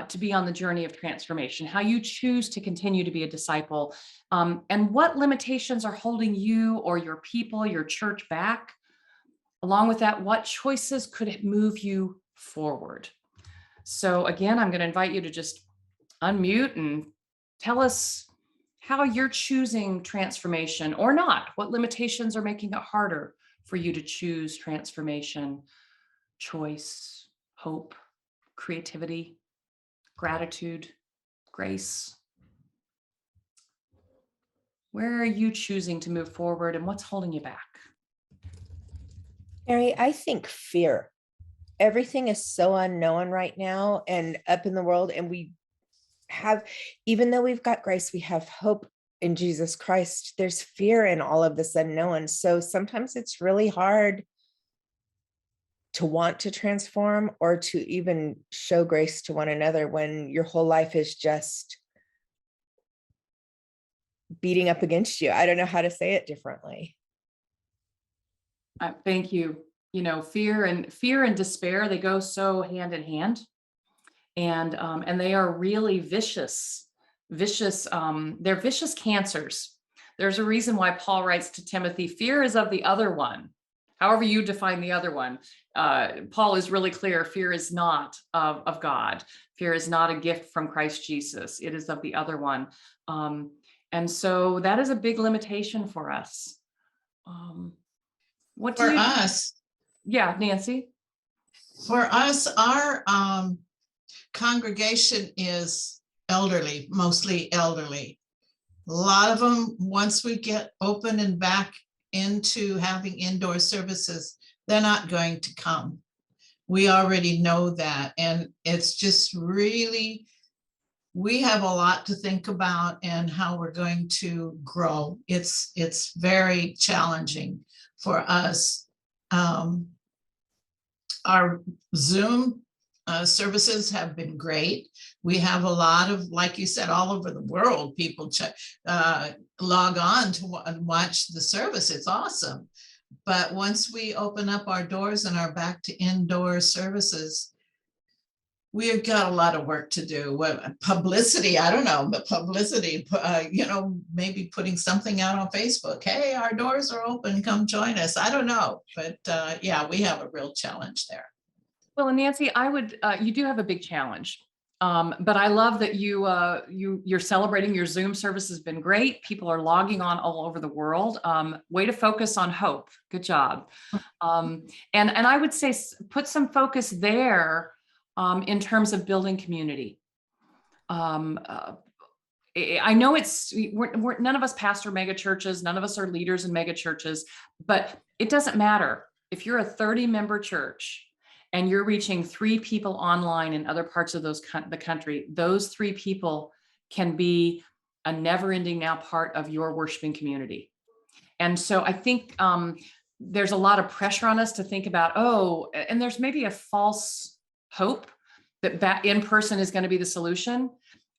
to be on the journey of transformation, how you choose to continue to be a disciple, and what limitations are holding you or your people, your church back. Along with that, what choices could move you forward? So again, I'm going to invite you to just unmute and tell us how you're choosing transformation or not. What limitations are making it harder for you to choose transformation, choice, hope, creativity, gratitude, grace? Where are you choosing to move forward and what's holding you back? Mary, I think fear. Everything is so unknown right now and up in the world. And we have, even though we've got grace, we have hope in Jesus Christ. There's fear in all of this unknown. So sometimes it's really hard to want to transform or to even show grace to one another when your whole life is just beating up against you. I don't know how to say it differently. Thank you. You know, fear and despair, they go so hand in hand, and they are really vicious. They're vicious cancers. There's a reason why Paul writes to Timothy, fear is of the other one. However you define the other one, Paul is really clear. Fear is not of God. Fear is not a gift from Christ Jesus. It is of the other one. And so that is a big limitation for us. What do For you? us, Yeah, Nancy. for us, our congregation is elderly, mostly elderly. A lot of them, once we get open and back into having indoor services, they're not going to come. We already know that. And it's just really, we have a lot to think about and how we're going to grow. It's very challenging for us. Our Zoom services have been great. We have a lot of, like you said, all over the world, people log on to watch the service. It's awesome. But once we open up our doors and are back to indoor services, we've got a lot of work to do. Publicity, I don't know, but publicity, maybe putting something out on Facebook. Hey, our doors are open, come join us. I don't know, but yeah, we have a real challenge there. Well, and Nancy, you do have a big challenge. But I love that you're celebrating. Your Zoom service has been great. People are logging on all over the world. Way to focus on hope. Good job. And I would say put some focus there in terms of building community. I know we're none of us pastor mega churches. None of us are leaders in mega churches, but it doesn't matter if you're a 30-member church and you're reaching 3 people online in other parts of the country. Those 3 people can be a never-ending now part of your worshiping community. And so I think there's a lot of pressure on us to think about, and there's maybe a false hope that in person is going to be the solution.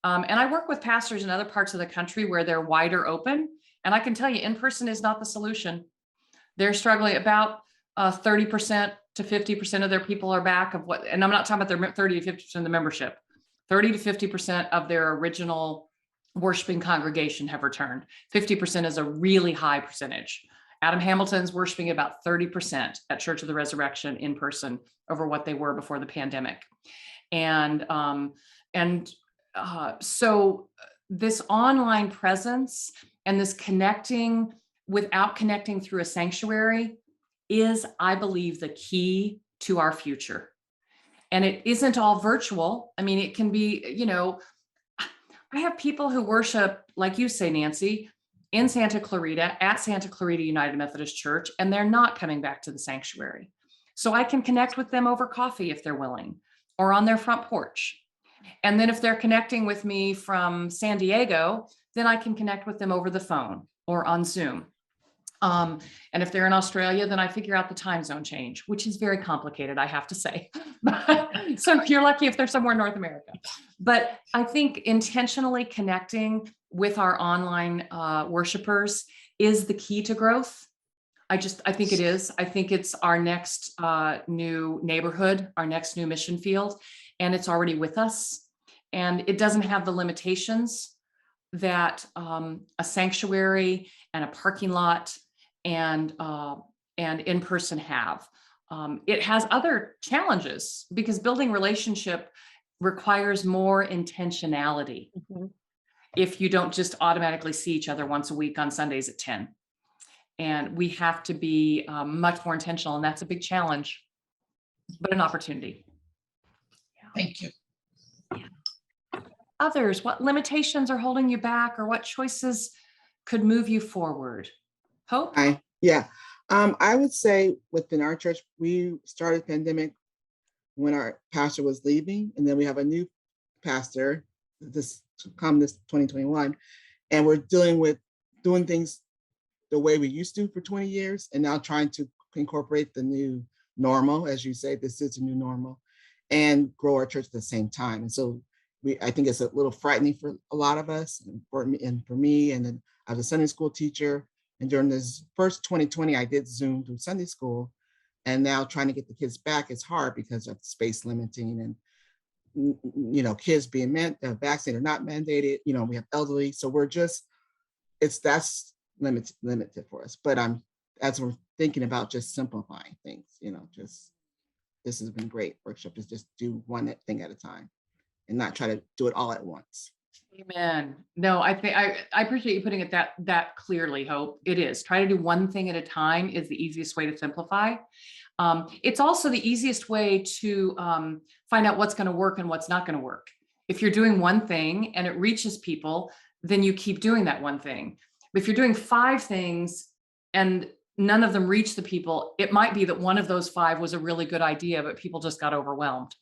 And I work with pastors in other parts of the country where they're wider open. And I can tell you, in person is not the solution. They're struggling. About 30% to 50% of their people are back and I'm not talking about their 30 to 50% of the membership, 30 to 50% of their original worshiping congregation have returned. 50% is a really high percentage. Adam Hamilton's worshiping about 30% at Church of the Resurrection in person over what they were before the pandemic. And so this online presence and this connecting without connecting through a sanctuary is, I believe, the key to our future. And it isn't all virtual. I mean, it can be, I have people who worship, like you say, Nancy, in Santa Clarita, at Santa Clarita United Methodist Church, and they're not coming back to the sanctuary. So I can connect with them over coffee if they're willing, or on their front porch. And then if they're connecting with me from San Diego, then I can connect with them over the phone or on Zoom. And if they're in Australia, then I figure out the time zone change, which is very complicated, I have to say. So you're lucky if they're somewhere in North America. But I think intentionally connecting with our online worshipers is the key to growth. I think it is. I think it's our next new neighborhood, our next new mission field, and it's already with us. And it doesn't have the limitations that a sanctuary and a parking lot and in-person have. It has other challenges because building relationship requires more intentionality. Mm-hmm. If you don't just automatically see each other once a week on Sundays at 10. And we have to be much more intentional, and that's a big challenge, but an opportunity. Thank you. Yeah. Others, what limitations are holding you back, or what choices could move you forward? Hope? Yeah. I would say within our church, we started pandemic when our pastor was leaving, and then we have a new pastor this 2021, and we're dealing with doing things the way we used to for 20 years, and now trying to incorporate the new normal, as you say, this is a new normal, and grow our church at the same time. And so I think it's a little frightening for a lot of us, and for me, and then I was a Sunday school teacher. And during this first 2020, I did Zoom through Sunday school. And now trying to get the kids back is hard because of space limiting and, kids being vaccinated or not mandated. We have elderly. So that's limited for us. But as we're thinking about just simplifying things, this has been great workshop, is just do one thing at a time and not try to do it all at once. Amen. No, I think I appreciate you putting it that clearly, Hope. It is. Try to do one thing at a time is the easiest way to simplify. It's also the easiest way to find out what's going to work and what's not going to work. If you're doing one thing and it reaches people, then you keep doing that one thing. But if you're doing 5 things and none of them reach the people, it might be that one of those 5 was a really good idea, but people just got overwhelmed.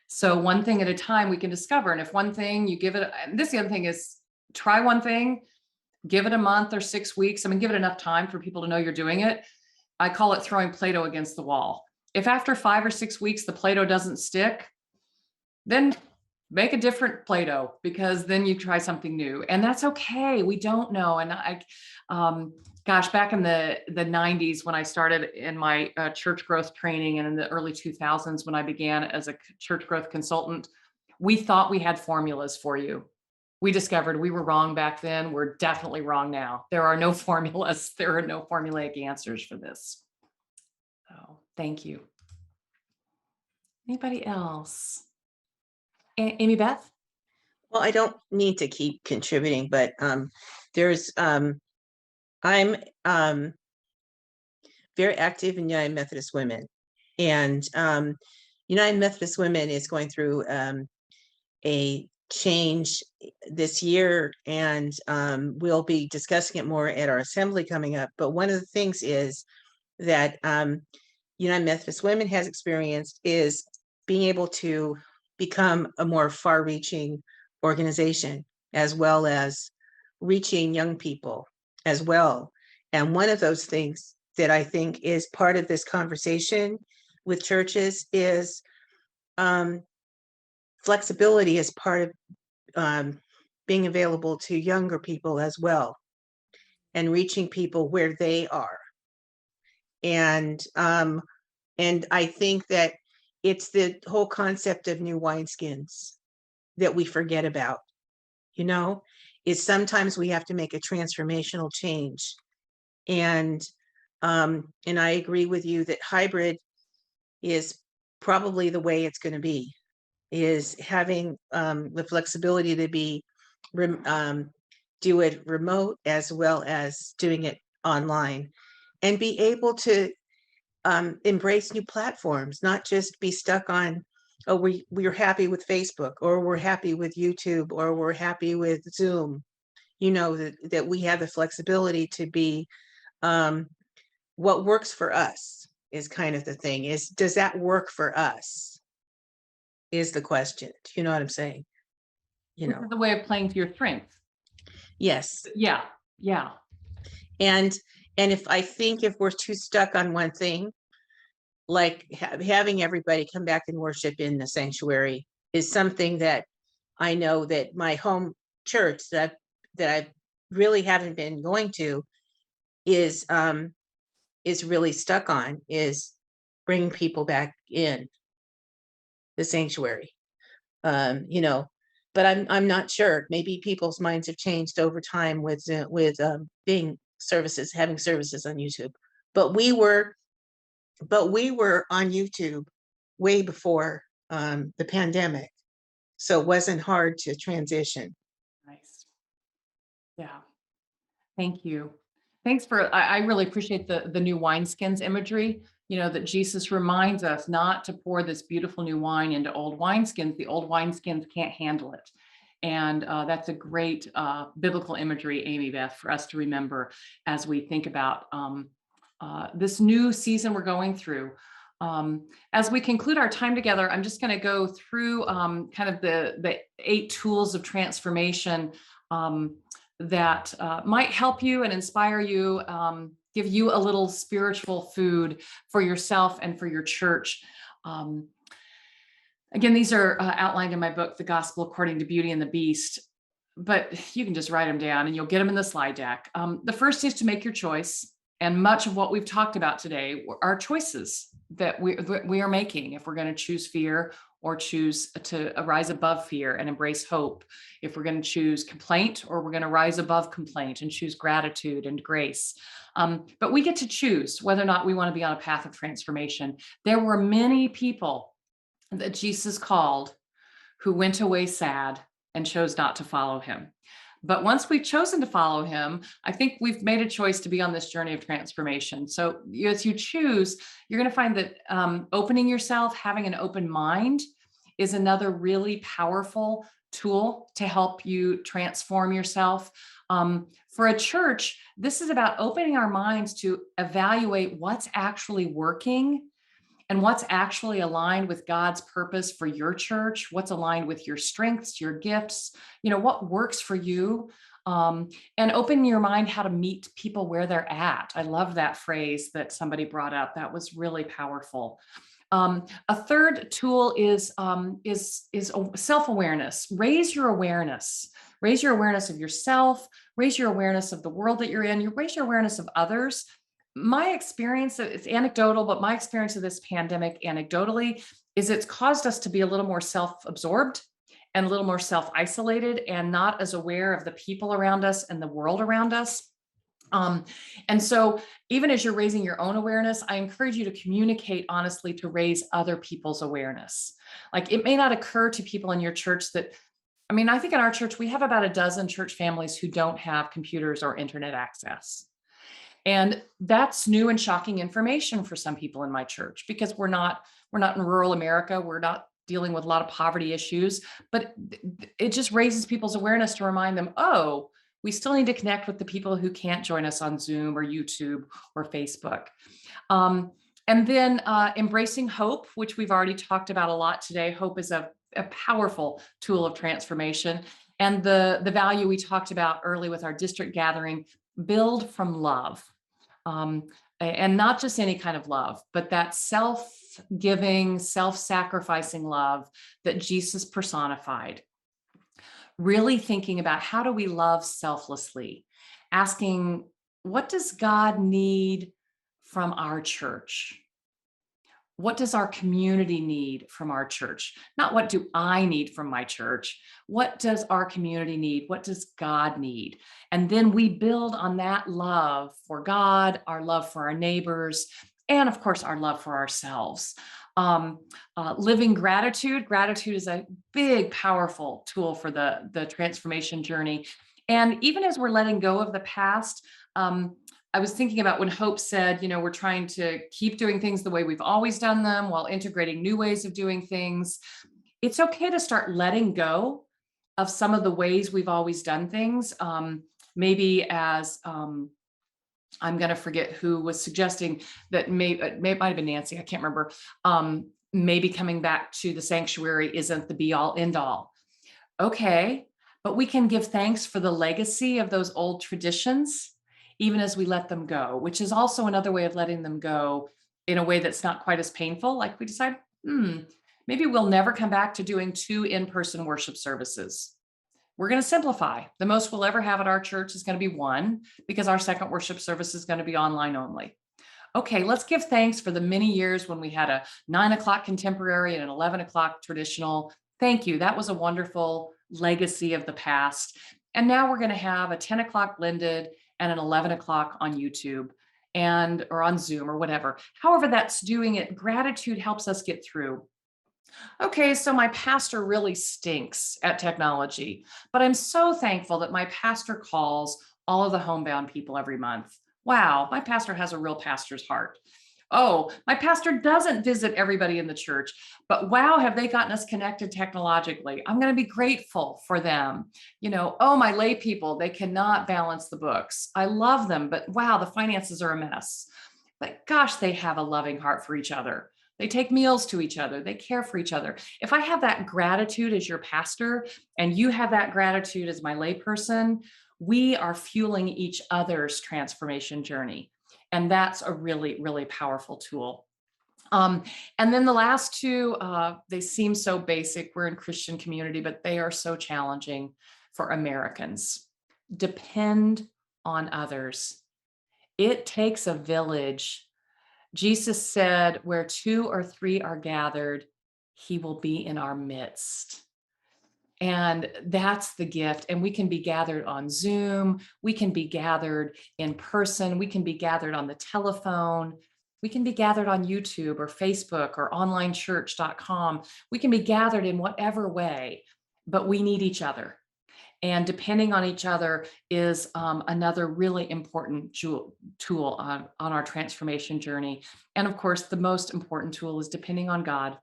So one thing at a time we can discover. And if one thing you give it, the other thing is try one thing, give it a month or 6 weeks. Give it enough time for people to know you're doing it. I call it throwing Play-Doh against the wall. If after 5 or 6 weeks, the Play-Doh doesn't stick, then make a different Play-Doh, because then you try something new, and that's okay. We don't know. And back in the 90s, when I started in my church growth training, and in the early 2000s, when I began as a church growth consultant, we thought we had formulas for you. We discovered we were wrong back then. We're definitely wrong now. There are no formulas. There are no formulaic answers for this. So thank you. Anybody else? Amy Beth? Well, I don't need to keep contributing, but I'm very active in United Methodist Women, and United Methodist Women is going through a change this year, and we'll be discussing it more at our assembly coming up. But one of the things is that United Methodist Women has experienced is being able to become a more far-reaching organization, as well as reaching young people as well. And one of those things that I think is part of this conversation with churches is flexibility as part of being available to younger people as well, and reaching people where they are. And I think that it's the whole concept of new wineskins that we forget about, is sometimes we have to make a transformational change. And I agree with you that hybrid is probably the way it's going to be, is having the flexibility to do it remote as well as doing it online, and be able to embrace new platforms, not just be stuck on, we're happy with Facebook, or we're happy with YouTube, or we're happy with Zoom. That we have the flexibility to be what works for us is kind of the thing. Is, does that work for us? Is the question. Do you know what I'm saying? The way of playing to your strengths. Yes. Yeah. And if we're too stuck on one thing, like having everybody come back and worship in the sanctuary is something that I know that my home church that I really haven't been going to is really stuck on, is bringing people back in the sanctuary. But I'm not sure. Maybe people's minds have changed over time with having services on YouTube. But we were on YouTube way before the pandemic, so it wasn't hard to transition. Nice. Yeah. Thank you. Thanks for, I really appreciate the new wineskins imagery, that Jesus reminds us not to pour this beautiful new wine into old wineskins. The old wineskins can't handle it. And that's a great biblical imagery, Amy Beth, for us to remember as we think about this new season we're going through. As we conclude our time together, I'm just going to go through kind of the 8 tools of transformation that might help you and inspire you, give you a little spiritual food for yourself and for your church. Again, these are outlined in my book, The Gospel According to Beauty and the Beast, but you can just write them down and you'll get them in the slide deck. The first is to make your choice. And much of what we've talked about today are choices that we are making if we're going to choose fear or choose to rise above fear and embrace hope, if we're going to choose complaint or we're going to rise above complaint and choose gratitude and grace. But we get to choose whether or not we want to be on a path of transformation. There were many people that Jesus called who went away sad and chose not to follow him. But once we've chosen to follow him, I think we've made a choice to be on this journey of transformation. So as you choose, you're going to find that opening yourself, having an open mind is another really powerful tool to help you transform yourself. For a church, this is about opening our minds to evaluate what's actually working and what's actually aligned with God's purpose for your church, what's aligned with your strengths, your gifts, what works for you, and open your mind how to meet people where they're at. I love that phrase that somebody brought up. That was really powerful. A third tool is self-awareness. Raise your awareness. Raise your awareness of yourself. Raise your awareness of the world that you're in. Raise your awareness of others. My experience, it's anecdotal, but my experience of this pandemic anecdotally is it's caused us to be a little more self-absorbed and a little more self-isolated and not as aware of the people around us and the world around us. And so even as you're raising your own awareness, I encourage you to communicate honestly to raise other people's awareness. Like it may not occur to people in your church that, I think in our church, we have about a dozen church families who don't have computers or internet access. And that's new and shocking information for some people in my church because we're not in rural America. We're not dealing with a lot of poverty issues, but it just raises people's awareness to remind them, oh, we still need to connect with the people who can't join us on Zoom or YouTube or Facebook. And then embracing hope, which we've already talked about a lot today. Hope is a powerful tool of transformation. And the value we talked about early with our district gathering, build from love. And not just any kind of love, but that self-giving, self-sacrificing love that Jesus personified. Really thinking about how do we love selflessly, asking, what does God need from our church? What does our community need from our church? Not what do I need from my church? What does our community need? What does God need? And then we build on that love for God, our love for our neighbors, and of course, our love for ourselves. Living gratitude. Gratitude is a big, powerful tool for the transformation journey. And even as we're letting go of the past, I was thinking about when Hope said, we're trying to keep doing things the way we've always done them while integrating new ways of doing things. It's okay to start letting go of some of the ways we've always done things. Maybe as I'm going to forget who was suggesting that it might have been Nancy, I can't remember. Maybe coming back to the sanctuary isn't the be all end all. Okay, but we can give thanks for the legacy of those old traditions, even as we let them go, which is also another way of letting them go in a way that's not quite as painful. Like we decide, maybe we'll never come back to doing 2 in-person worship services. We're going to simplify. The most we'll ever have at our church is going to be 1 because our second worship service is going to be online only. Okay, let's give thanks for the many years when we had a 9 o'clock contemporary and an 11 o'clock traditional. Thank you. That was a wonderful legacy of the past. And now we're going to have a 10 o'clock blended and an 11 o'clock on YouTube or on Zoom or whatever. However that's doing it, gratitude helps us get through. Okay, so my pastor really stinks at technology, but I'm so thankful that my pastor calls all of the homebound people every month. Wow, my pastor has a real pastor's heart. Oh, my pastor doesn't visit everybody in the church, but wow, have they gotten us connected technologically. I'm going to be grateful for them. Oh, my lay people, they cannot balance the books. I love them, but wow, the finances are a mess. But gosh, they have a loving heart for each other. They take meals to each other. They care for each other. If I have that gratitude as your pastor and you have that gratitude as my layperson, we are fueling each other's transformation journey. And that's a really, really powerful tool. And then the last two, they seem so basic. We're in Christian community, but they are so challenging for Americans. Depend on others. It takes a village. Jesus said, where 2 or 3 are gathered, he will be in our midst. And that's the gift. And we can be gathered on Zoom. We can be gathered in person. We can be gathered on the telephone. We can be gathered on YouTube or Facebook or onlinechurch.com. We can be gathered in whatever way, but we need each other. And depending on each other is another really important tool on our transformation journey. And of course, the most important tool is depending on God.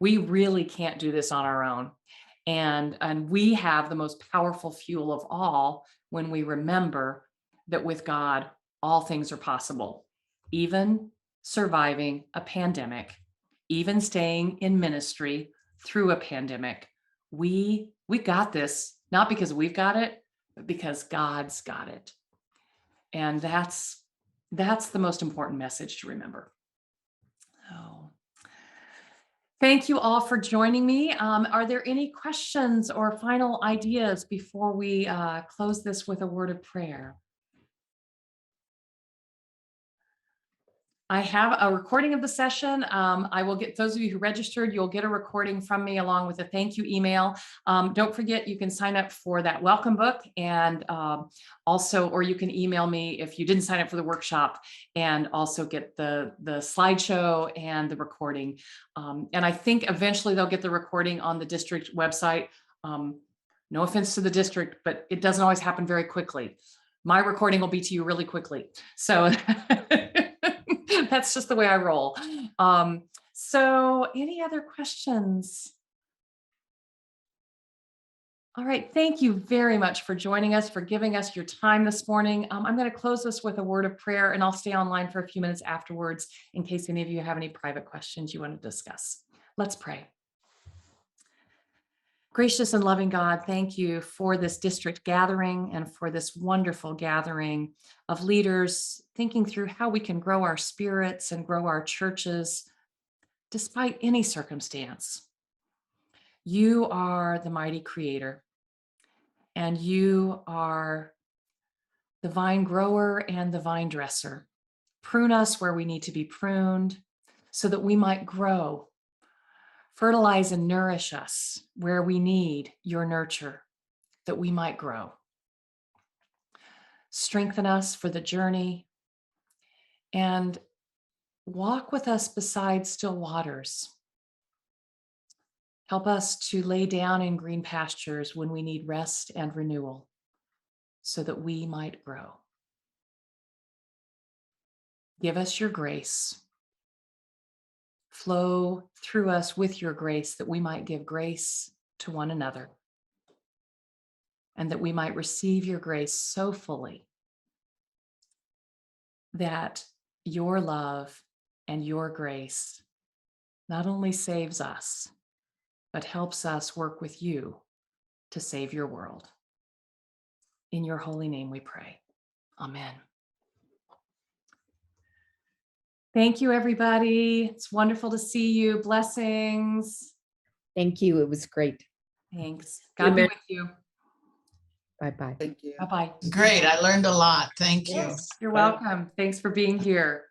We really can't do this on our own. And we have the most powerful fuel of all when we remember that with God, all things are possible, even surviving a pandemic, even staying in ministry through a pandemic. We got this, not because we've got it, but because God's got it. And that's the most important message to remember. Oh. Thank you all for joining me. Are there any questions or final ideas before we close this with a word of prayer? I have a recording of the session. I will get those of you who registered, you'll get a recording from me along with a thank you email. Don't forget, you can sign up for that welcome book and also, or you can email me if you didn't sign up for the workshop and also get the slideshow and the recording. And I think eventually they'll get the recording on the district website. No offense to the district, but it doesn't always happen very quickly. My recording will be to you really quickly. So that's just the way I roll. So any other questions? All right, thank you very much for joining us, for giving us your time this morning. I'm going to close this with a word of prayer, and I'll stay online for a few minutes afterwards in case any of you have any private questions you want to discuss. Let's pray. Gracious and loving God, thank you for this district gathering and for this wonderful gathering of leaders thinking through how we can grow our spirits and grow our churches despite any circumstance. You are the mighty creator, and you are the vine grower and the vine dresser. Prune us where we need to be pruned so that we might grow. Fertilize and nourish us where we need your nurture, that we might grow. Strengthen us for the journey and walk with us beside still waters. Help us to lay down in green pastures when we need rest and renewal, so that we might grow. Give us your grace. Flow through us with your grace, that we might give grace to one another, and that we might receive your grace so fully that your love and your grace not only saves us, but helps us work with you to save your world. In your holy name we pray. Amen. Thank you, everybody. It's wonderful to see you. Blessings. Thank you. It was great. Thanks. God be with you. Bye-bye. Thank you. Bye-bye. Great. I learned a lot. Thank you. Yes, you're welcome. Thanks for being here.